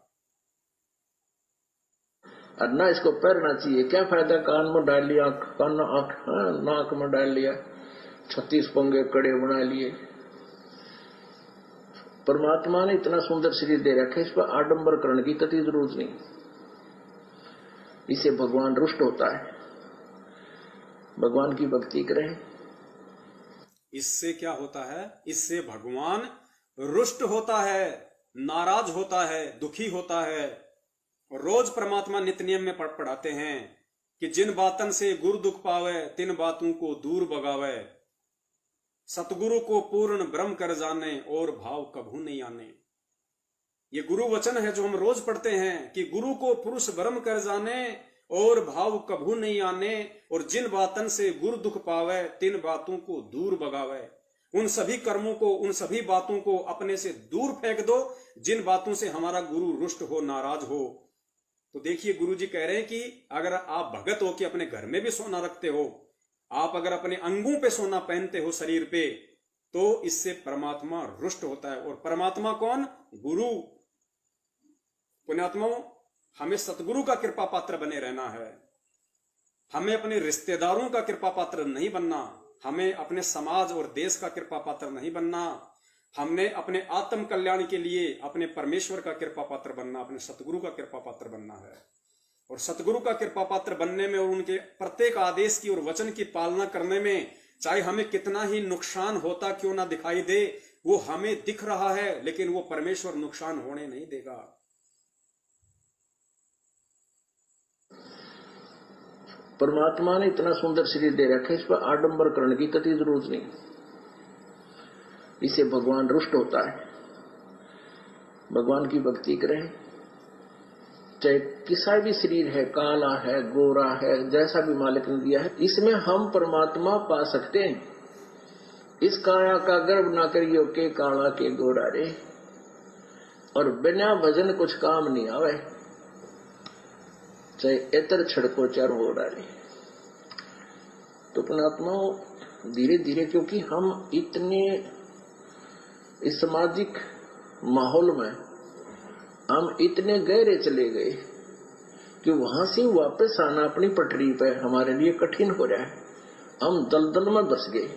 और ना इसको पहनना चाहिए, क्या फायदा कान में डाल लिया, कान आंख नाक में डाल लिया, 36 पंगे कड़े बना लिए। परमात्मा ने इतना सुंदर शरीर दे रखा है, इस पर आडंबर करने की कतई जरूरत नहीं। इसे भगवान रुष्ट होता है। भगवान की भक्ति करें, इससे क्या होता है? इससे भगवान रुष्ट होता है, नाराज होता है, दुखी होता है। और रोज परमात्मा नित्य नियम में पढ़ाते हैं कि जिन बातन से गुरु दुख पावे, तिन बातों को दूर भगावे। सतगुरु को पूर्ण ब्रह्म कर जाने, और भाव कभू नहीं आने। ये गुरु वचन है जो हम रोज पढ़ते हैं कि गुरु को पुरुष ब्रह्म कर जाने, और भाव कभू नहीं आने। और जिन बातन से गुरु दुख पावे, तिन बातों को दूर भगावे। उन सभी कर्मों को, उन सभी बातों को अपने से दूर फेंक दो जिन बातों से हमारा गुरु रुष्ट हो, नाराज हो। तो देखिए गुरु जी कह रहे हैं कि अगर आप भगत हो कि अपने घर में भी सोना रखते हो, आप अगर अपने अंगों पे सोना पहनते हो शरीर पे, तो इससे परमात्मा रुष्ट होता है। और परमात्मा कौन? गुरु। पुण्यात्माओं, हमें सतगुरु का कृपा पात्र बने रहना है। हमें अपने रिश्तेदारों का कृपा पात्र नहीं बनना, हमें अपने समाज और देश का कृपा पात्र नहीं बनना। हमने अपने आत्म कल्याण के लिए अपने परमेश्वर का कृपा पात्र बनना, अपने सतगुरु का कृपा पात्र बनना है। और सतगुरु का कृपा पात्र बनने में और उनके प्रत्येक आदेश की और वचन की पालना करने में, चाहे हमें कितना ही नुकसान होता क्यों ना दिखाई दे, वो हमें दिख रहा है, लेकिन वो परमेश्वर नुकसान होने नहीं देगा। परमात्मा ने इतना सुंदर शरीर दे रखा है, इस पर आडंबर करने की कतई जरूरत नहीं। इसे भगवान रुष्ट होता है। भगवान की भक्ति करें, चाहे किसा भी शरीर है, काला है, गोरा है, जैसा भी मालिक ने दिया है, इसमें हम परमात्मा पा सकते हैं। इस काया का गर्व ना करियो के काला के गोरा रे, और बिना भजन कुछ काम नहीं आवे, चाहे एतर छड़को चार हो डाले। तो पुण्यात्मा धीरे धीरे, क्योंकि हम इतने इस सामाजिक माहौल में हम इतने गहरे चले गए कि वहां से वापस आना अपनी पटरी पे हमारे लिए कठिन हो रहा है। हम दलदल में बस गए।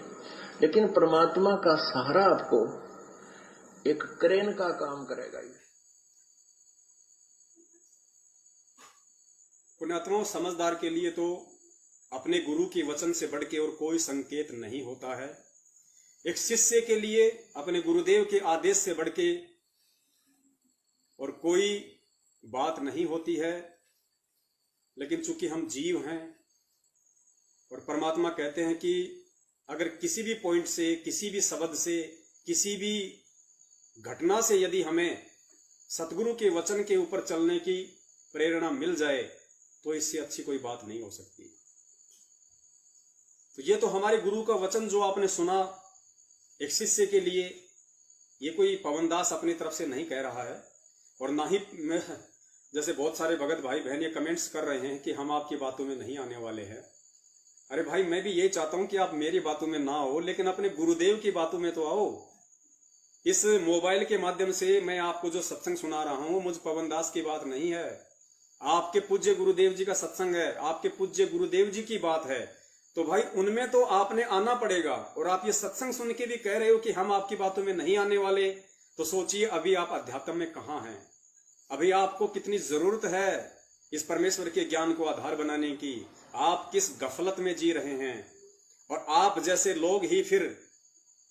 लेकिन परमात्मा का सहारा आपको एक क्रेन का काम करेगा। पुण्यात्माओं, समझदार के लिए तो अपने गुरु के वचन से बढ़ के और कोई संकेत नहीं होता है। एक शिष्य के लिए अपने गुरुदेव के आदेश से बढ़ के और कोई बात नहीं होती है। लेकिन चूंकि हम जीव हैं और परमात्मा कहते हैं कि अगर किसी भी पॉइंट से, किसी भी शब्द से, किसी भी घटना से यदि हमें सतगुरु के वचन के ऊपर चलने की प्रेरणा मिल जाए, तो इससे अच्छी कोई बात नहीं हो सकती। तो ये तो हमारे गुरु का वचन जो आपने सुना एक शिष्य के लिए, ये कोई पवनदास अपनी तरफ से नहीं कह रहा है। और ना ही मैं, जैसे बहुत सारे भगत भाई बहन ये कमेंट्स कर रहे हैं कि हम आपकी बातों में नहीं आने वाले हैं। अरे भाई, मैं भी यही चाहता हूं कि आप मेरी बातों में ना आओ, लेकिन अपने गुरुदेव की बातों में तो आओ। इस मोबाइल के माध्यम से मैं आपको जो सत्संग सुना रहा हूं, मुझ पवनदास की बात नहीं है, आपके पूज्य गुरुदेव जी का सत्संग है, आपके पूज्य गुरुदेव जी की बात है। तो भाई उनमें तो आपने आना पड़ेगा। और आप ये सत्संग सुन के भी कह रहे हो कि हम आपकी बातों में नहीं आने वाले, तो सोचिए अभी आप अध्यात्म में कहां हैं। अभी आपको कितनी जरूरत है इस परमेश्वर के ज्ञान को आधार बनाने की। आप किस गफलत में जी रहे हैं। और आप जैसे लोग ही फिर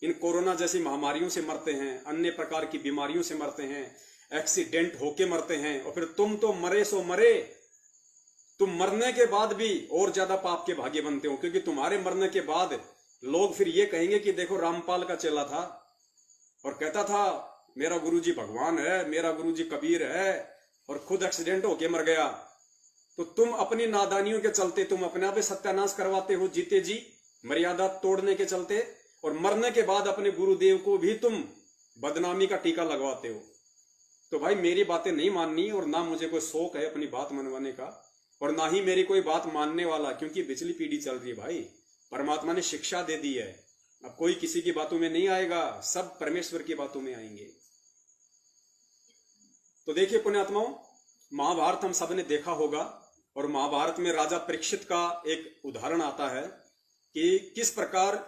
इन कोरोना जैसी महामारियों से मरते हैं, अन्य प्रकार की बीमारियों से मरते हैं, एक्सीडेंट होके मरते हैं। और फिर तुम तो मरे सो मरे, तुम मरने के बाद भी और ज्यादा पाप के भागी बनते हो, क्योंकि तुम्हारे मरने के बाद लोग फिर ये कहेंगे कि देखो रामपाल का चेला था, और कहता था मेरा गुरुजी भगवान है, मेरा गुरुजी कबीर है, और खुद एक्सीडेंट होके मर गया। तो तुम अपनी नादानियों के चलते तुम अपने आप सत्यानाश करवाते हो, जीते जी मर्यादा तोड़ने के चलते, और मरने के बाद अपने गुरुदेव को भी तुम बदनामी का टीका लगवाते हो। तो भाई मेरी बातें नहीं माननी, और ना मुझे कोई शौक है अपनी बात मनवाने का, और ना ही मेरी कोई बात मानने वाला, क्योंकि पिछली पीढ़ी चल रही है भाई। परमात्मा ने शिक्षा दे दी है, अब कोई किसी की बातों में नहीं आएगा, सब परमेश्वर की बातों में आएंगे। तो देखिए पुण्यात्माओं, महाभारत हम सब ने देखा होगा, और महाभारत में राजा परीक्षित का एक उदाहरण आता है कि किस प्रकार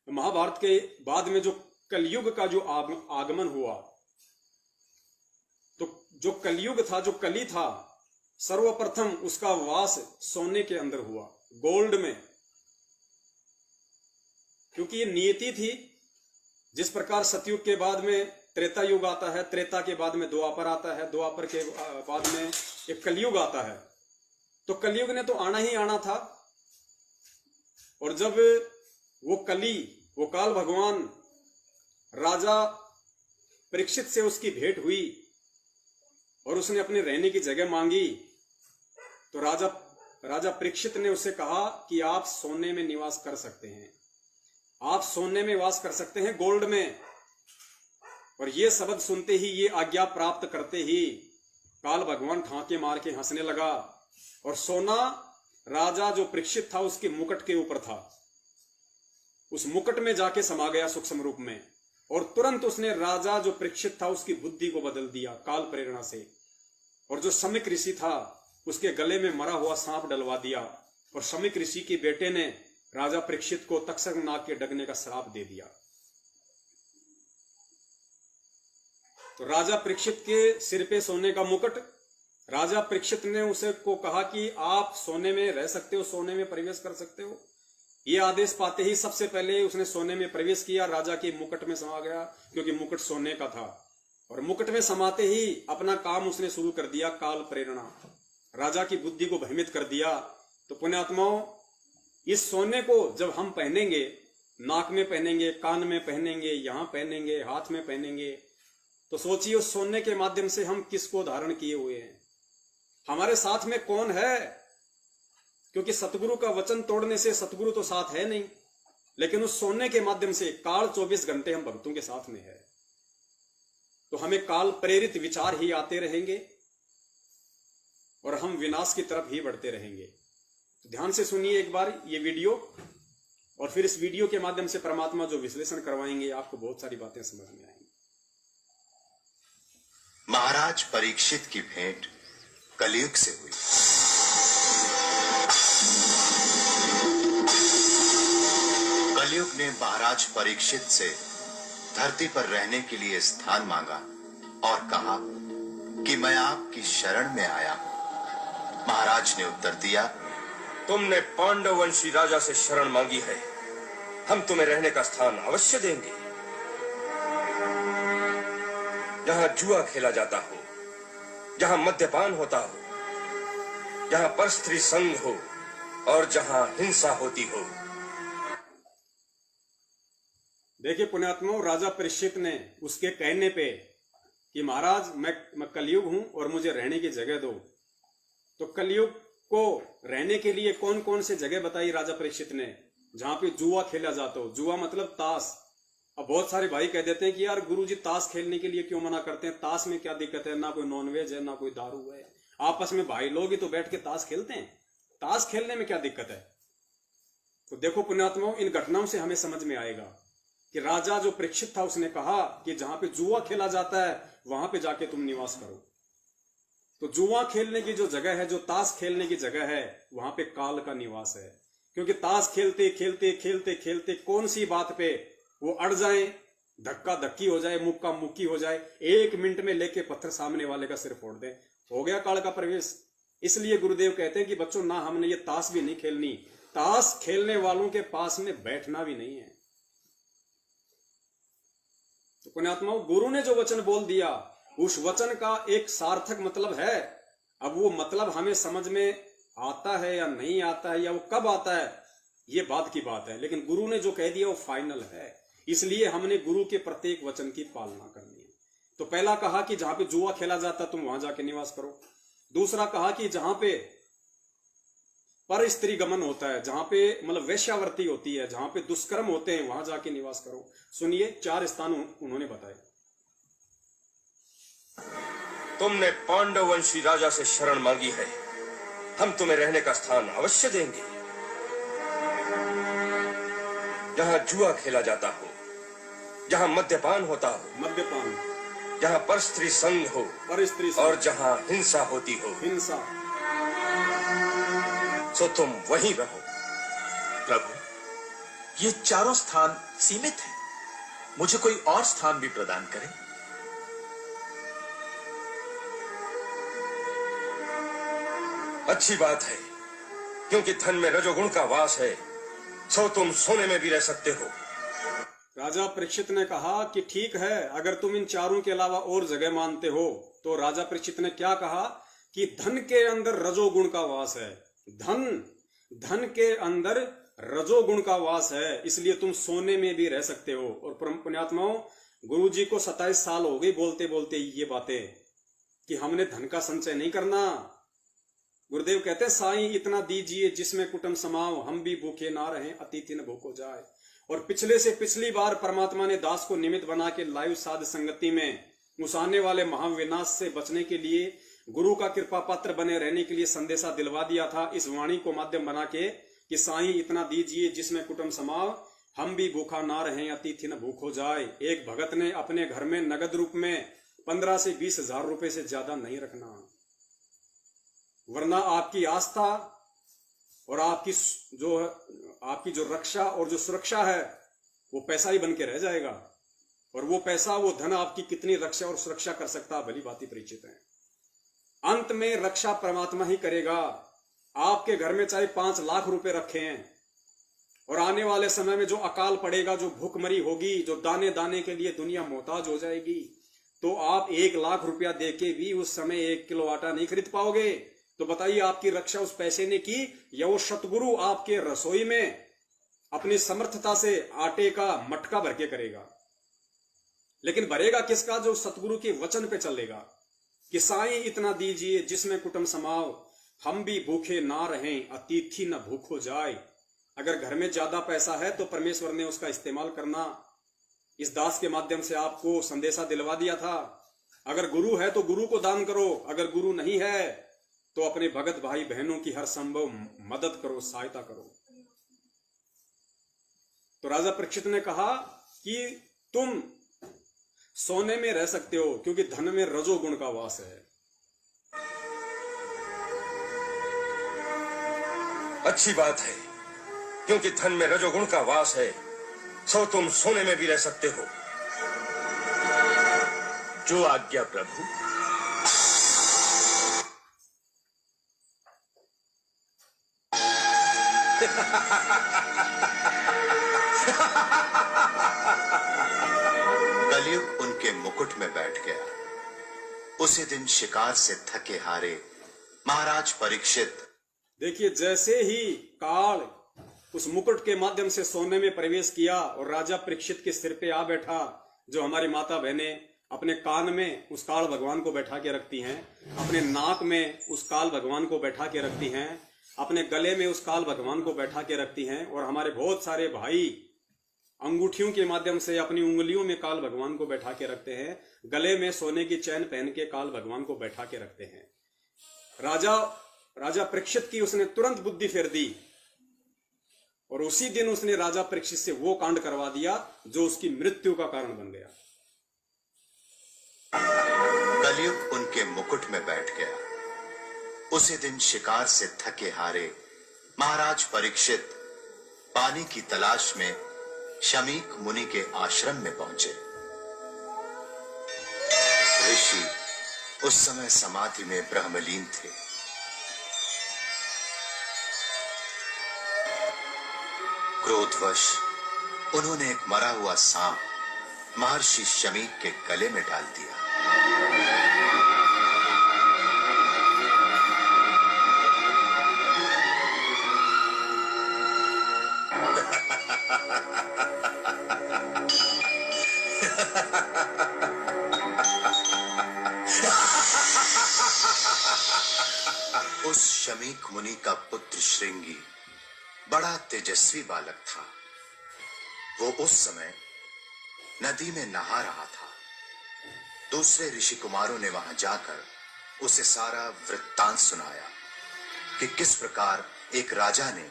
महाभारत के बाद में जो कलयुग का जो आगमन हुआ, तो जो कलयुग था, जो कली था, सर्वप्रथम उसका वास सोने के अंदर हुआ, गोल्ड में, क्योंकि ये नियति थी। जिस प्रकार सतयुग के बाद में त्रेता युग आता है, त्रेता के बाद में द्वापर आता है, द्वापर के बाद में एक कलयुग आता है, तो कलयुग ने तो आना ही आना था। और जब वो कली, वो काल भगवान राजा परीक्षित से उसकी भेंट हुई और उसने अपने रहने की जगह मांगी, तो राजा परीक्षित ने उससे कहा कि आप सोने में निवास कर सकते हैं, आप सोने में वास कर सकते हैं, गोल्ड में। और ये शब्द सुनते ही, ये आज्ञा प्राप्त करते ही काल भगवान ठाके मार के हंसने लगा, और सोना राजा जो परीक्षित था उसके मुकुट के ऊपर था, उस मुकुट में जाके समा गया सूक्ष्म रूप में, और तुरंत उसने राजा जो परीक्षित था उसकी बुद्धि को बदल दिया काल प्रेरणा से। और जो शमिक ऋषि था उसके गले में मरा हुआ सांप डलवा दिया, और शमिक ऋषि के बेटे ने राजा परीक्षित को तक्षक नाग के डगने का श्राप दे दिया। तो राजा परीक्षित के सिर पे सोने का मुकुट, राजा परीक्षित ने उसे को कहा कि आप सोने में रह सकते हो, सोने में प्रवेश कर सकते हो। ये आदेश पाते ही सबसे पहले उसने सोने में प्रवेश किया, राजा के मुकुट में समा गया, क्योंकि मुकुट सोने का था। और मुकुट में समाते ही अपना काम उसने शुरू कर दिया, काल प्रेरणा, राजा की बुद्धि को भ्रमित कर दिया। तो पुण्यात्माओं, इस सोने को जब हम पहनेंगे, नाक में पहनेंगे, कान में पहनेंगे, यहां पहनेंगे, हाथ में पहनेंगे, तो सोचिए उस सोने के माध्यम से हम किसको धारण किए हुए हैं, हमारे साथ में कौन है। क्योंकि सतगुरु का वचन तोड़ने से सतगुरु तो साथ है नहीं, लेकिन उस सोने के माध्यम से काल 24 घंटे हम भक्तों के साथ में है। तो हमें काल प्रेरित विचार ही आते रहेंगे और हम विनाश की तरफ ही बढ़ते रहेंगे। तो ध्यान से सुनिए एक बार ये वीडियो, और फिर इस वीडियो के माध्यम से परमात्मा जो विश्लेषण करवाएंगे आपको बहुत सारी बातें समझ में आएंगी। महाराज परीक्षित की भेंट कलयुग से हुई। कलयुग ने महाराज परीक्षित से धरती पर रहने के लिए स्थान मांगा और कहा कि मैं आपकी शरण में आया हूं। महाराज ने उत्तर दिया, तुमने पांडव वंशी राजा से शरण मांगी है, हम तुम्हें रहने का स्थान अवश्य देंगे। जहां जुआ खेला जाता हो, जहां मद्यपान होता हो, जहां परस्त्री संग हो और जहां हिंसा होती हो। देखिए पुण्यात्माओं, राजा परीक्षित ने उसके कहने पे कि महाराज मैं कलयुग हूं और मुझे रहने की जगह दो, तो कलयुग को रहने के लिए कौन कौन से जगह बताई राजा परीक्षित ने, जहां पे जुआ खेला जाता हो। जुआ मतलब ताश। अब बहुत सारे भाई कह देते हैं कि यार गुरुजी ताश खेलने के लिए क्यों मना करते हैं, ताश में क्या दिक्कत है, ना कोई नॉनवेज है ना कोई दारू है, आपस में भाई लोग ही तो बैठ के ताश खेलते हैं, ताश खेलने में क्या दिक्कत है। तो देखो पुण्यात्माओं, इन घटनाओं से हमें समझ में आएगा कि राजा जो परीक्षित था उसने कहा कि जहां पे जुआ खेला जाता है वहां पे जाके तुम निवास करो। तो जुआ खेलने की जो जगह है, जो ताश खेलने की जगह है, वहां पे काल का निवास है। क्योंकि ताश खेलते खेलते खेलते खेलते कौन सी बात पे वो अड़ जाए, धक्का धक्की हो जाए, मुक्का मुक्की हो जाए, 1 मिनट में लेके पत्थर सामने वाले का सिर फोड़ दे, हो गया काल का प्रवेश। इसलिए गुरुदेव कहते हैं कि बच्चों ना हमने ये ताश भी नहीं खेलनी, ताश खेलने वालों के पास में बैठना भी नहीं है। तो पुण्यात्माओं, गुरु ने जो वचन बोल दिया उस वचन का एक सार्थक मतलब है। अब वो मतलब हमें समझ में आता है या नहीं आता है, या वो कब आता है, ये बात की बात है, लेकिन गुरु ने जो कह दिया वो फाइनल है। इसलिए हमने गुरु के प्रत्येक वचन की पालना करनी है। तो पहला कहा कि जहां पे जुआ खेला जाता तुम वहां जाके निवास करो। दूसरा कहा कि जहां पे पर स्त्री गमन होता है, जहां पे मतलब वेश्यावृत्ति होती है, जहां पे दुष्कर्म होते हैं, वहां जाके निवास करो। सुनिए 4 स्थान उन्होंने बताए। तुमने पांडव वंशी राजा से शरण मांगी है, हम तुम्हें रहने का स्थान अवश्य देंगे। जहां जुआ खेला जाता हो, जहां मद्यपान होता हो, मद्यपान, जहां पर स्त्री संग हो, पर स्त्री और जहां हिंसा होती हो, हिंसा, सो तुम वहीं रहो। प्रभु, ये चारों स्थान सीमित हैं। मुझे कोई और स्थान भी प्रदान करें। अच्छी बात है, क्योंकि धन में रजोगुण का वास है, सो तुम सोने में भी रह सकते हो। राजा परीक्षित ने कहा कि ठीक है, अगर तुम इन चारों के अलावा और जगह मानते हो। तो राजा परीक्षित ने क्या कहा कि धन के अंदर रजोगुण का वास है, धन के अंदर रजोगुण का वास है, इसलिए तुम सोने में भी रह सकते हो। और परम पुण्यात्माओं, गुरु जी को 27 साल हो गए बोलते बोलते ये बातें कि हमने धन का संचय नहीं करना। गुरुदेव कहते हैं, साईं इतना दीजिए जिसमें कुटुंब समाओ, हम भी भूखे ना रहें, अतिथि न भूखो जाए। और पिछले से पिछली बार परमात्मा ने दास को निमित्त बना के लाइव साध संगति में उस आने वाले महाविनाश से बचने के लिए, गुरु का कृपा पात्र बने रहने के लिए संदेशा दिलवा दिया था, इस वाणी को माध्यम बना के कि साईं इतना दीजिए जिसमें कुटुंब समाओ, हम भी भूखा ना रहें, अतिथि न भूखो जाए। एक भगत ने अपने घर में नगद रूप में 15 से 20 हजार रुपए से ज्यादा नहीं रखना, वरना आपकी आस्था और आपकी जो रक्षा और जो सुरक्षा है वो पैसा ही बन के रह जाएगा। और वो पैसा, वो धन आपकी कितनी रक्षा और सुरक्षा कर सकता, भली भांति परिचित है। अंत में रक्षा परमात्मा ही करेगा। आपके घर में चाहे 5 लाख रुपए रखे हैं और आने वाले समय में जो अकाल पड़ेगा, जो भूखमरी होगी, जो दाने दाने के लिए दुनिया मोहताज हो जाएगी, तो आप 1 लाख रुपया देके भी उस समय 1 किलो आटा नहीं खरीद पाओगे। तो बताइए, आपकी रक्षा उस पैसे ने की या वो सतगुरु आपके रसोई में अपनी समर्थता से आटे का मटका भर के करेगा। लेकिन भरेगा किसका? जो सतगुरु के वचन पे चलेगा कि साईं इतना दीजिए जिसमें कुटुंब समाओ, हम भी भूखे ना रहें, अतिथि न भूखो जाए। अगर घर में ज्यादा पैसा है तो परमेश्वर ने उसका इस्तेमाल करना। इस दास के माध्यम से आपको संदेशा दिलवा दिया था। अगर गुरु है तो गुरु को दान करो, अगर गुरु नहीं है तो अपने भगत भाई बहनों की हर संभव मदद करो, सहायता करो। तो राजा परीक्षित ने कहा कि तुम सोने में रह सकते हो क्योंकि धन में रजोगुण का वास है। अच्छी बात है, क्योंकि धन में रजोगुण का वास है, सो तुम सोने में भी रह सकते हो। जो आज्ञा प्रभु। कलयुग उनके मुकुट में बैठ गया। उसी दिन शिकार से थके हारे महाराज परीक्षित, देखिए, जैसे ही काल उस मुकुट के माध्यम से सोने में प्रवेश किया और राजा परीक्षित के सिर पे आ बैठा, जो हमारी माता बहनें अपने कान में उस काल भगवान को बैठा के रखती हैं, अपने नाक में उस काल भगवान को बैठा के रखती हैं, अपने गले में उस काल भगवान को बैठा के रखती हैं, और हमारे बहुत सारे भाई अंगूठियों के माध्यम से अपनी उंगलियों में काल भगवान को बैठा के रखते हैं, गले में सोने की चैन पहन के काल भगवान को बैठा के रखते हैं। राजा परीक्षित की उसने तुरंत बुद्धि फेर दी और उसी दिन उसने राजा परीक्षित से वो कांड करवा दिया जो उसकी मृत्यु का कारण बन गया। कलयुग उनके मुकुट में बैठ गया। उसी दिन शिकार से थके हारे महाराज परीक्षित पानी की तलाश में शमीक मुनि के आश्रम में पहुंचे। ऋषि उस समय समाधि में ब्रह्मलीन थे। क्रोधवश उन्होंने एक मरा हुआ सांप महर्षि शमीक के गले में डाल दिया। उस शमीक मुनि का पुत्र श्रृंगी बड़ा तेजस्वी बालक था। वो उस समय नदी में नहा रहा था। दूसरे ऋषि कुमारों ने वहां जाकर उसे सारा वृत्तांत सुनाया कि किस प्रकार एक राजा ने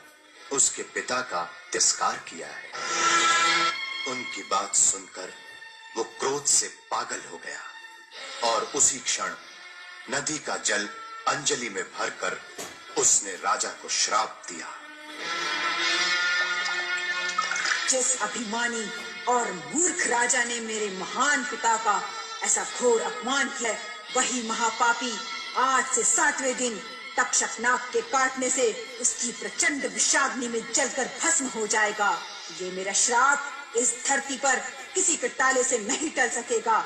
उसके पिता का तिरस्कार किया है। उनकी बात सुनकर वो क्रोध से पागल हो गया और उसी क्षण नदी का जल अंजलि में भरकर उसने राजा को श्राप दिया। जिस अभिमानी और मूर्ख राजा ने मेरे महान पिता का ऐसा घोर अपमान किया, वही महापापी आज से 7वें दिन तक्षक नाग के काटने से उसकी प्रचंड विषाग्नि में जलकर भस्म हो जाएगा। ये मेरा श्राप इस धरती पर किसी के टाले से नहीं टल सकेगा।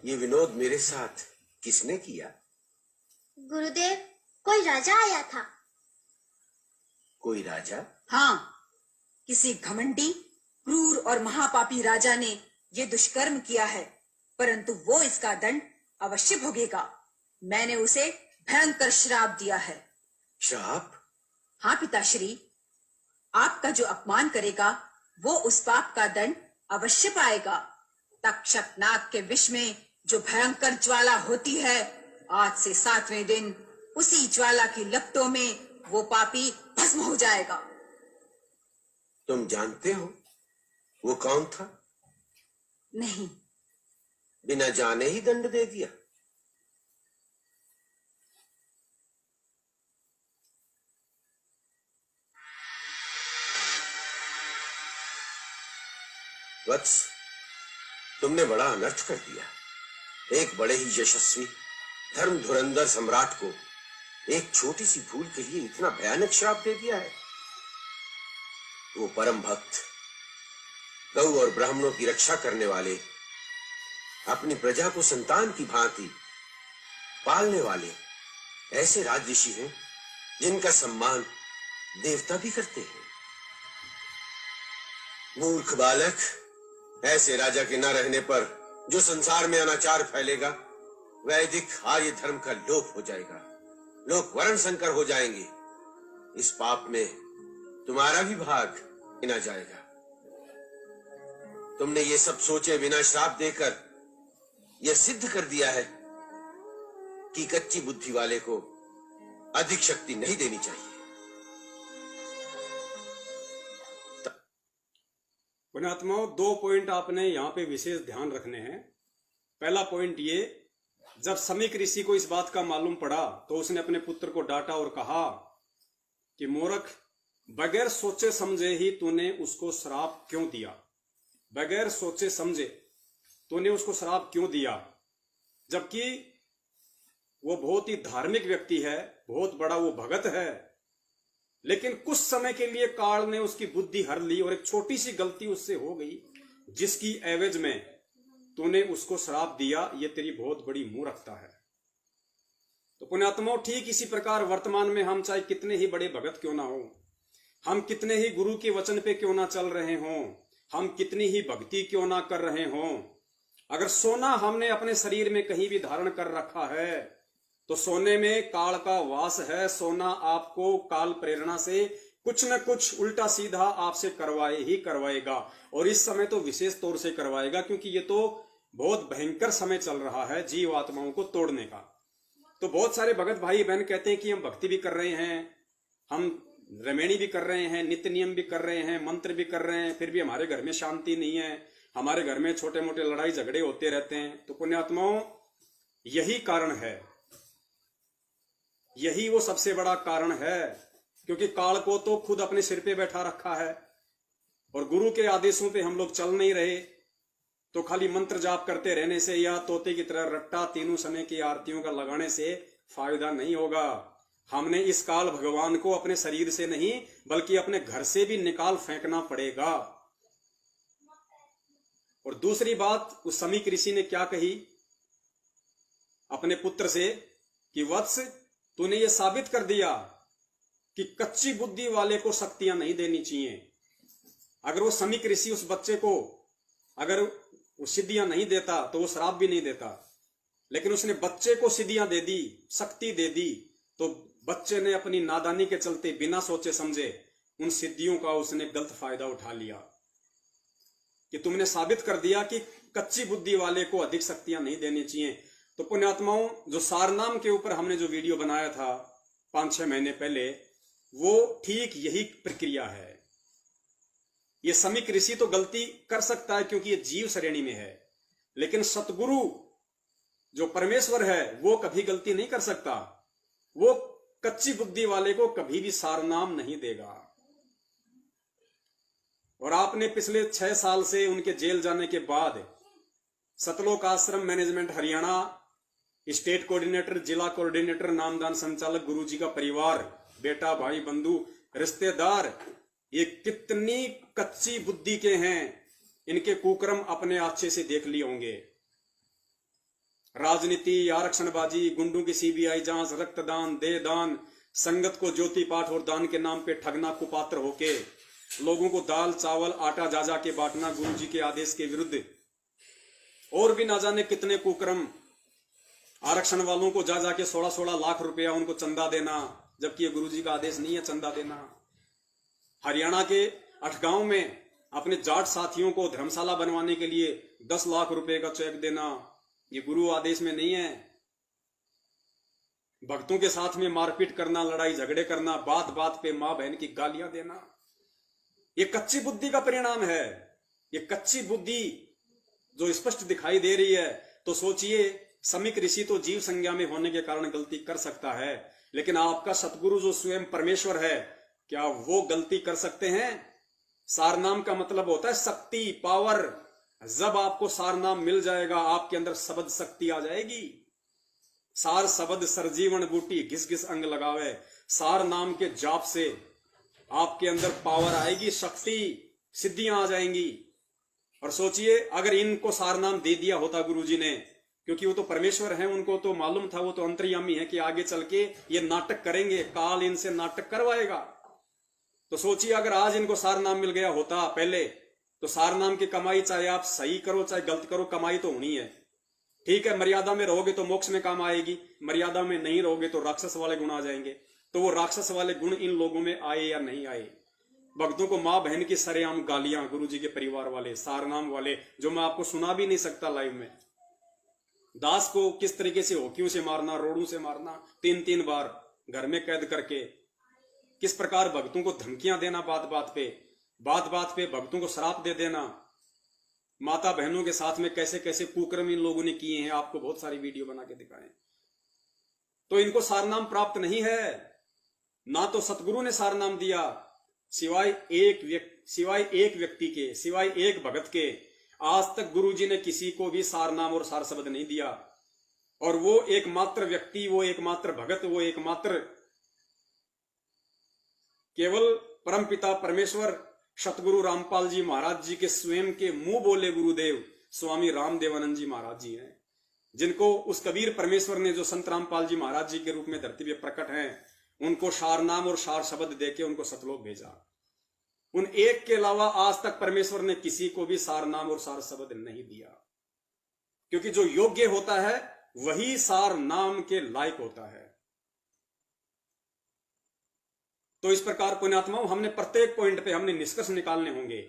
ये विनोद मेरे साथ किसने किया? गुरुदेव, कोई राजा आया था। कोई राजा? हाँ, किसी घमंडी, क्रूर और महापापी राजा ने ये दुष्कर्म किया है, परंतु वो इसका दंड अवश्य भोगेगा। मैंने उसे भयंकर श्राप दिया है। श्राप? हाँ पिताश्री, आपका जो अपमान करेगा वो उस पाप का दंड अवश्य पाएगा। तक्षक नाग के विष में जो भयंकर ज्वाला होती है, आज से 7वें दिन उसी ज्वाला की लपटों में वो पापी भस्म हो जाएगा। तुम जानते हो वो कौन था? नहीं। बिना जाने ही दंड दे दिया? वत्स, तुमने बड़ा अनर्थ कर दिया। एक बड़े ही यशस्वी धर्म धुरंधर सम्राट को एक छोटी सी भूल के लिए इतना भयानक श्राप दे दिया है। वो परम भक्त, गौ और ब्राह्मणों की रक्षा करने वाले, अपनी प्रजा को संतान की भांति पालने वाले ऐसे राजऋषि हैं जिनका सम्मान देवता भी करते हैं। मूर्ख बालक, ऐसे राजा के न रहने पर जो संसार में अनाचार फैलेगा, वैदिक आर्य धर्म का लोप हो जाएगा, लोग वर्ण संकर हो जाएंगे। इस पाप में तुम्हारा भी भाग गिना जाएगा। तुमने ये सब सोचे बिना श्राप देकर यह सिद्ध कर दिया है कि कच्ची बुद्धि वाले को अधिक शक्ति नहीं देनी चाहिए। पुण्यात्माओं, 2 पॉइंट आपने यहाँ पे विशेष ध्यान रखने हैं। पहला पॉइंट ये, जब शमीक ऋषि को इस बात का मालूम पड़ा तो उसने अपने पुत्र को डांटा और कहा कि मूर्ख, बगैर सोचे समझे ही तूने उसको श्राप क्यों दिया? बगैर सोचे समझे तूने उसको श्राप क्यों दिया? जबकि वो बहुत ही धार्मिक व्यक्ति है, बहुत बड़ा वो भगत है, लेकिन कुछ समय के लिए काल ने उसकी बुद्धि हर ली और एक छोटी सी गलती उससे हो गई, जिसकी एवज में तूने उसको श्राप दिया। ये तेरी बहुत बड़ी मूर्खता है। तो पुण्यात्माओं, ठीक इसी प्रकार वर्तमान में हम चाहे कितने ही बड़े भगत क्यों ना हो, हम कितने ही गुरु के वचन पे क्यों ना चल रहे हों, हम कितनी ही भक्ति क्यों ना कर रहे हों, अगर सोना हमने अपने शरीर में कहीं भी धारण कर रखा है तो सोने में काल का वास है। सोना आपको काल प्रेरणा से कुछ न कुछ उल्टा सीधा आपसे करवाए ही करवाएगा, और इस समय तो विशेष तौर से करवाएगा, क्योंकि ये तो बहुत भयंकर समय चल रहा है जीव आत्माओं को तोड़ने का। तो बहुत सारे भगत भाई बहन कहते हैं कि हम भक्ति भी कर रहे हैं, हम रमेणी भी कर रहे हैं, नित्य नियम भी कर रहे हैं, मंत्र भी कर रहे हैं, फिर भी हमारे घर में शांति नहीं है, हमारे घर में छोटे मोटे लड़ाई झगड़े होते रहते हैं। तो पुण्यात्माओं, यही कारण है, यही वो सबसे बड़ा कारण है, क्योंकि काल को तो खुद अपने सिर पे बैठा रखा है और गुरु के आदेशों पे हम लोग चल नहीं रहे। तो खाली मंत्र जाप करते रहने से या तोते की तरह रट्टा तीनों समय की आरतियों का लगाने से फायदा नहीं होगा। हमने इस काल भगवान को अपने शरीर से नहीं बल्कि अपने घर से भी निकाल फेंकना पड़ेगा। और दूसरी बात उस समीक ऋषि ने क्या कही अपने पुत्र से कि वत्स, तूने ये साबित कर दिया कि कच्ची बुद्धि वाले को शक्तियां नहीं देनी चाहिए। अगर वो समीक ऋषि उस बच्चे को अगर वो सिद्धियां नहीं देता तो वो श्राप भी नहीं देता, लेकिन उसने बच्चे को सिद्धियां दे दी, शक्ति दे दी, तो बच्चे ने अपनी नादानी के चलते बिना सोचे समझे उन सिद्धियों का उसने गलत फायदा उठा लिया। कि तुमने साबित कर दिया कि कच्ची बुद्धि वाले को अधिक शक्तियां नहीं देनी चाहिए। तो पुण्यात्माओं, जो सारनाम के ऊपर हमने जो वीडियो बनाया था 5-6 महीने पहले, वो ठीक यही प्रक्रिया है। ये समीक ऋषि तो गलती कर सकता है क्योंकि ये जीव श्रेणी में है, लेकिन सतगुरु जो परमेश्वर है वो कभी गलती नहीं कर सकता। वो कच्ची बुद्धि वाले को कभी भी सारनाम नहीं देगा। और आपने पिछले 6 साल से उनके जेल जाने के बाद सतलोक आश्रम मैनेजमेंट हरियाणा स्टेट कोऑर्डिनेटर, जिला कोऑर्डिनेटर, नामदान संचालक, गुरुजी का परिवार, बेटा, भाई, बंधु, रिश्तेदार, ये कितनी कच्ची बुद्धि के हैं, इनके कुकर्म अपने अच्छे से देख लिए होंगे। राजनीति, आरक्षणबाजी, गुंडों की सीबीआई जांच, रक्तदान, देहदान, संगत को ज्योति पाठ और दान के नाम पे ठगना, कुपात्र होके लोगों को दाल चावल आटा जा जा के बांटना गुरुजी के आदेश के विरुद्ध, और भी ना जाने कितने कुकर्म। आरक्षण वालों को जा जाके 16-16 लाख रुपया उनको चंदा देना, जबकि ये गुरुजी का आदेश नहीं है चंदा देना। हरियाणा के 8 गांव में अपने जाट साथियों को धर्मशाला बनवाने के लिए 10 लाख रुपए का चेक देना, ये गुरु आदेश में नहीं है। भक्तों के साथ में मारपीट करना, लड़ाई झगड़े करना, बात बात पे मां बहन की गालियां देना, ये कच्ची बुद्धि का परिणाम है। ये कच्ची बुद्धि जो स्पष्ट दिखाई दे रही है, तो सोचिए समीक ऋषि तो जीव संज्ञा में होने के कारण गलती कर सकता है, लेकिन आपका सतगुरु जो स्वयं परमेश्वर है, क्या वो गलती कर सकते हैं? सारनाम का मतलब होता है शक्ति, पावर। जब आपको सारनाम मिल जाएगा, आपके अंदर शब्द शक्ति आ जाएगी। सार शब्द सरजीवन बूटी, घिस घिस अंग लगावे। सार नाम के जाप से आपके अंदर पावर आएगी, शक्ति, सिद्धियां आ जाएंगी। और सोचिए अगर इनको सारनाम दे दिया होता गुरुजी ने, क्योंकि वो तो परमेश्वर हैं, उनको तो मालूम था, वो तो अंतर्यामी है कि आगे चल के ये नाटक करेंगे, काल इनसे नाटक करवाएगा। तो सोचिए अगर आज इनको सारनाम मिल गया होता पहले, तो सारनाम की कमाई चाहे आप सही करो चाहे गलत करो, कमाई तो होनी है। ठीक है, मर्यादा में रहोगे तो मोक्ष में काम आएगी, मर्यादा में नहीं रहोगे तो राक्षस वाले गुण आ जाएंगे। तो वो राक्षस वाले गुण इन लोगों में आए या नहीं आए? भक्तों को मां बहन की सरेआम गालियां, गुरुजी के परिवार वाले, सारनाम वाले, जो मैं आपको सुना भी नहीं सकता लाइव में। दास को किस तरीके से होकियों से मारना, रोड़ों से मारना, 3-3 बार घर में कैद करके, किस प्रकार भक्तों को धमकियां देना, बात बात पे भक्तों को श्राप दे देना, माता बहनों के साथ में कैसे कैसे कुकर्म इन लोगों ने किए हैं, आपको बहुत सारी वीडियो बना के दिखाएं। तो इनको सारनाम प्राप्त नहीं है, ना तो सतगुरु ने सारनाम दिया, सिवाय एक व्यक्ति के, सिवाय एक भगत के आज तक गुरुजी ने किसी को भी सारनाम और सार शब्द नहीं दिया। और वो एकमात्र व्यक्ति, वो एकमात्र भगत, वो एकमात्र केवल परमपिता परमेश्वर सतगुरु रामपाल जी महाराज जी के स्वयं के मुंह बोले गुरुदेव स्वामी रामदेवानंद जी महाराज जी हैं, जिनको उस कबीर परमेश्वर ने, जो संत रामपाल जी महाराज जी के रूप में धरती पे प्रकट हैं, उनको सारनाम और सार शब्द देके उनको सतलोक भेजा। उन एक के अलावा आज तक परमेश्वर ने किसी को भी सार नाम और सार शब्द नहीं दिया, क्योंकि जो योग्य होता है वही सार नाम के लायक होता है। तो इस प्रकार पुण्यात्माओं, हमने प्रत्येक पॉइंट पे हमने निष्कर्ष निकालने होंगे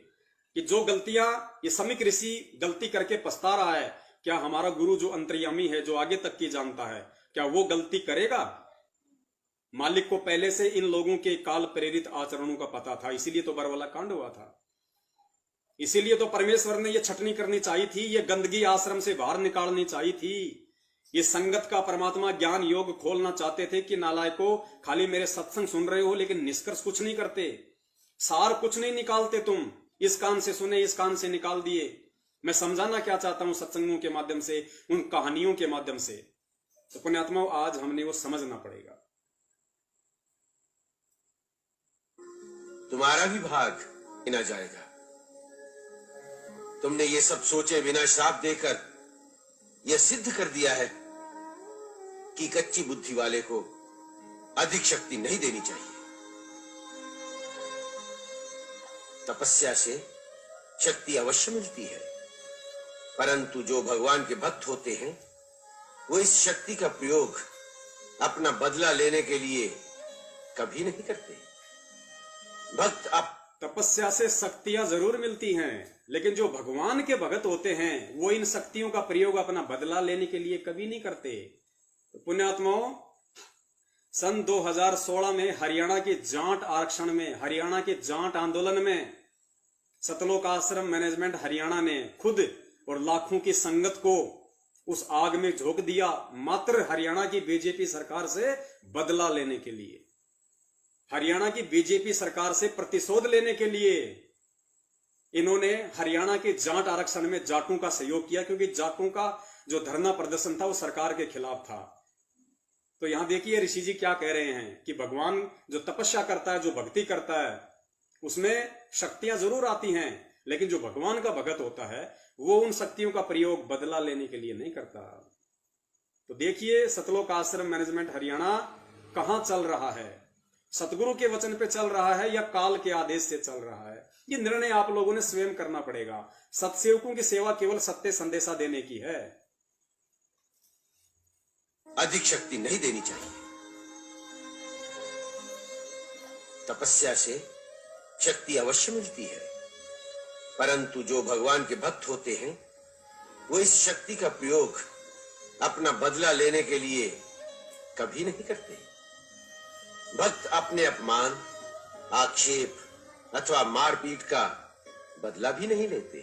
कि जो गलतियां ये समीक ऋषि गलती करके पछता रहा है, क्या हमारा गुरु जो अंतर्यामी है, जो आगे तक की जानता है, क्या वो गलती करेगा? मालिक को पहले से इन लोगों के काल प्रेरित आचरणों का पता था, इसीलिए तो बरवाला कांड हुआ था। इसीलिए तो परमेश्वर ने ये छटनी करनी चाहिए थी, ये गंदगी आश्रम से बाहर निकालनी चाहिए थी। ये संगत का परमात्मा ज्ञान योग खोलना चाहते थे कि नालायकों, खाली मेरे सत्संग सुन रहे हो लेकिन निष्कर्ष कुछ नहीं करते, सार कुछ नहीं निकालते। तुम इस कान से सुने, इस कान से निकाल दिए। मैं समझाना क्या चाहता हूं सत्संगों के माध्यम से, उन कहानियों के माध्यम से। तो पुण्यात्माओं, आज हमने वो समझना पड़ेगा। तुम्हारा भी भाग गिना जाएगा। तुमने ये सब सोचे बिना श्राप देकर यह सिद्ध कर दिया है कि कच्ची बुद्धि वाले को अधिक शक्ति नहीं देनी चाहिए। तपस्या से शक्ति अवश्य मिलती है, परंतु जो भगवान के भक्त होते हैं वो इस शक्ति का प्रयोग अपना बदला लेने के लिए कभी नहीं करते। भक्त अब तपस्या से शक्तियां जरूर मिलती हैं, लेकिन जो भगवान के भक्त होते हैं वो इन शक्तियों का प्रयोग अपना बदला लेने के लिए कभी नहीं करते। तो पुण्यात्माओं, सन 2016 में हरियाणा के जाट आरक्षण में, हरियाणा के जाट आंदोलन में सतलोक आश्रम मैनेजमेंट हरियाणा ने खुद और लाखों की संगत को उस आग में झोंक दिया, मात्र हरियाणा की बीजेपी सरकार से बदला लेने के लिए, हरियाणा की बीजेपी सरकार से प्रतिशोध लेने के लिए। इन्होंने हरियाणा के जाट आरक्षण में जाटों का सहयोग किया, क्योंकि जाटों का जो धरना प्रदर्शन था वो सरकार के खिलाफ था। तो यहां देखिए ऋषि जी क्या कह रहे हैं कि भगवान जो तपस्या करता है, जो भक्ति करता है, उसमें शक्तियां जरूर आती हैं, लेकिन जो भगवान का भगत होता है वो उन शक्तियों का प्रयोग बदला लेने के लिए नहीं करता। तो देखिए सतलोक आश्रम मैनेजमेंट हरियाणा कहां चल रहा है, सतगुरु के वचन पे चल रहा है या काल के आदेश से चल रहा है, ये निर्णय आप लोगों ने स्वयं करना पड़ेगा। सत्सेवकों की सेवा केवल सत्य संदेशा देने की है, अधिक शक्ति नहीं देनी चाहिए। तपस्या से शक्ति अवश्य मिलती है, परंतु जो भगवान के भक्त होते हैं वो इस शक्ति का प्रयोग अपना बदला लेने के लिए कभी नहीं करते। भक्त अपने अपमान, आक्षेप अथवा मारपीट का बदला भी नहीं लेते।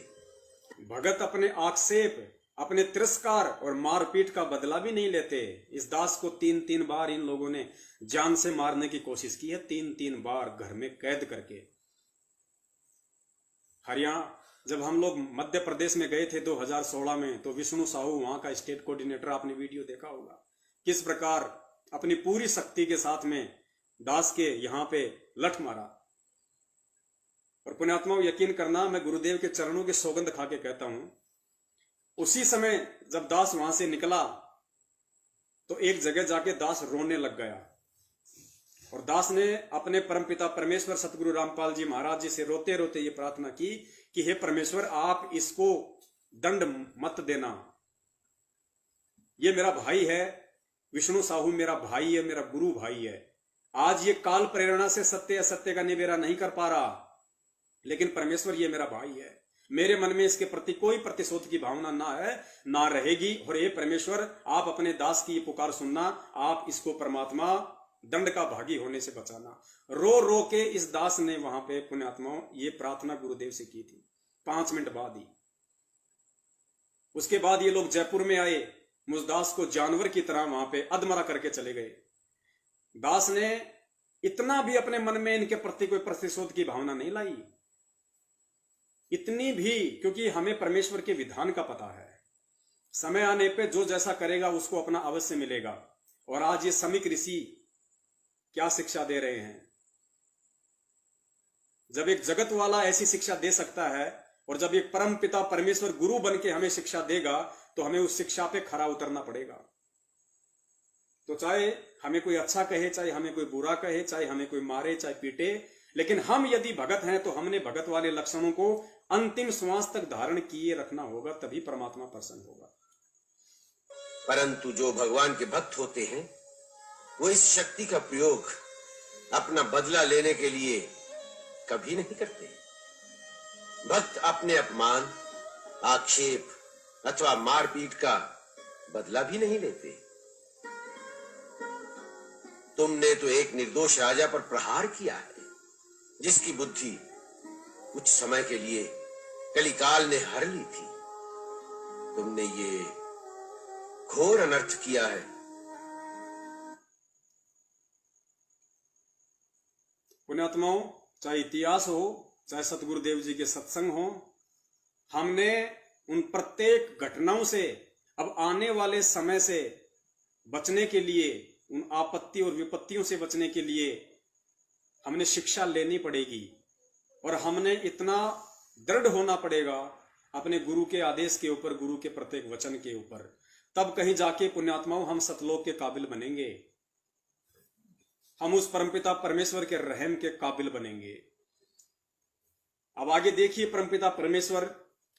भगत अपने आक्षेप, अपने तिरस्कार और मारपीट का बदला भी नहीं लेते। इस दास को 3-3 बार इन लोगों ने जान से मारने की कोशिश की है, 3-3 बार घर में कैद करके। हरियाणा, जब हम लोग मध्य प्रदेश में गए थे 2016 में, तो विष्णु साहू वहां का स्टेट कोऑर्डिनेटर, आपने वीडियो देखा होगा किस प्रकार अपनी पूरी शक्ति के साथ में दास के यहां पे लठ मारा। और पुण्यात्माओं, यकीन करना, मैं गुरुदेव के चरणों की सौगंध खा के कहता हूं, उसी समय जब दास वहां से निकला तो एक जगह जाके दास रोने लग गया, और दास ने अपने परमपिता परमेश्वर सतगुरु रामपाल जी महाराज जी से रोते रोते ये प्रार्थना की कि हे परमेश्वर, आप इसको दंड मत देना, ये मेरा भाई है, विष्णु साहू मेरा भाई है, मेरा गुरु भाई है। आज ये काल प्रेरणा से सत्य असत्य का निबेरा नहीं कर पा रहा, लेकिन परमेश्वर ये मेरा भाई है, मेरे मन में इसके प्रति कोई प्रतिशोध की भावना ना है, ना रहेगी। और ये परमेश्वर, आप अपने दास की ये पुकार सुनना, आप इसको परमात्मा दंड का भागी होने से बचाना। रो रो के इस दास ने वहां पे पुण्यात्माओं ये प्रार्थना गुरुदेव से की थी, 5 मिनट बाद ही। उसके बाद ये लोग जयपुर में आए, मुझ दास को जानवर की तरह वहां पे अधमरा करके चले गए। दास ने इतना भी अपने मन में इनके प्रति कोई प्रतिशोध की भावना नहीं लाई, इतनी भी, क्योंकि हमें परमेश्वर के विधान का पता है, समय आने पे जो जैसा करेगा उसको अपना अवश्य मिलेगा। और आज ये समीक ऋषि क्या शिक्षा दे रहे हैं। जब एक जगत वाला ऐसी शिक्षा दे सकता है, और जब एक परम पिता परमेश्वर गुरु बन के हमें शिक्षा देगा, तो हमें उस शिक्षा पे खरा उतरना पड़ेगा। तो चाहे हमें कोई अच्छा कहे, चाहे हमें कोई बुरा कहे, चाहे हमें कोई मारे, चाहे पीटे, लेकिन हम यदि भगत हैं तो हमने भगत वाले लक्षणों को अंतिम श्वास तक धारण किए रखना होगा, तभी परमात्मा प्रसन्न होगा। परंतु जो भगवान के भक्त होते हैं वो इस शक्ति का प्रयोग अपना बदला लेने के लिए कभी नहीं करते। भक्त अपने अपमान, आक्षेप अथवा मारपीट का बदला भी नहीं लेते। तुमने तो एक निर्दोष राजा पर प्रहार किया है, जिसकी बुद्धि कुछ समय के लिए कलिकाल ने हर ली थी। तुमने ये घोर अनर्थ किया है। पुण्यात्माओं, चाहे इतिहास हो, चाहे सतगुरुदेव जी के सत्संग हो, हमने उन प्रत्येक घटनाओं से, अब आने वाले समय से बचने के लिए, उन आपत्ति और विपत्तियों से बचने के लिए हमने शिक्षा लेनी पड़ेगी। और हमने इतना दृढ़ होना पड़ेगा अपने गुरु के आदेश के ऊपर, गुरु के प्रत्येक वचन के ऊपर, तब कहीं जाके पुण्यात्माओं हम सतलोक के काबिल बनेंगे, हम उस परमपिता परमेश्वर के रहम के काबिल बनेंगे। अब आगे देखिए परमपिता परमेश्वर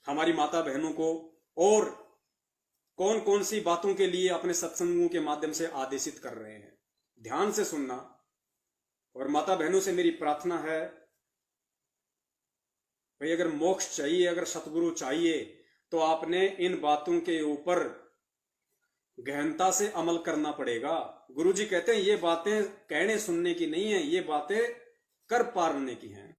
हमारी माता बहनों को और कौन कौन सी बातों के लिए अपने सत्संगों के माध्यम से आदेशित कर रहे हैं। ध्यान से सुनना। और माता बहनों से मेरी प्रार्थना है, भाई अगर मोक्ष चाहिए, अगर सतगुरु चाहिए, तो आपने इन बातों के ऊपर गहनता से अमल करना पड़ेगा। गुरुजी कहते हैं ये बातें कहने सुनने की नहीं है, ये बातें कर पारने की हैं।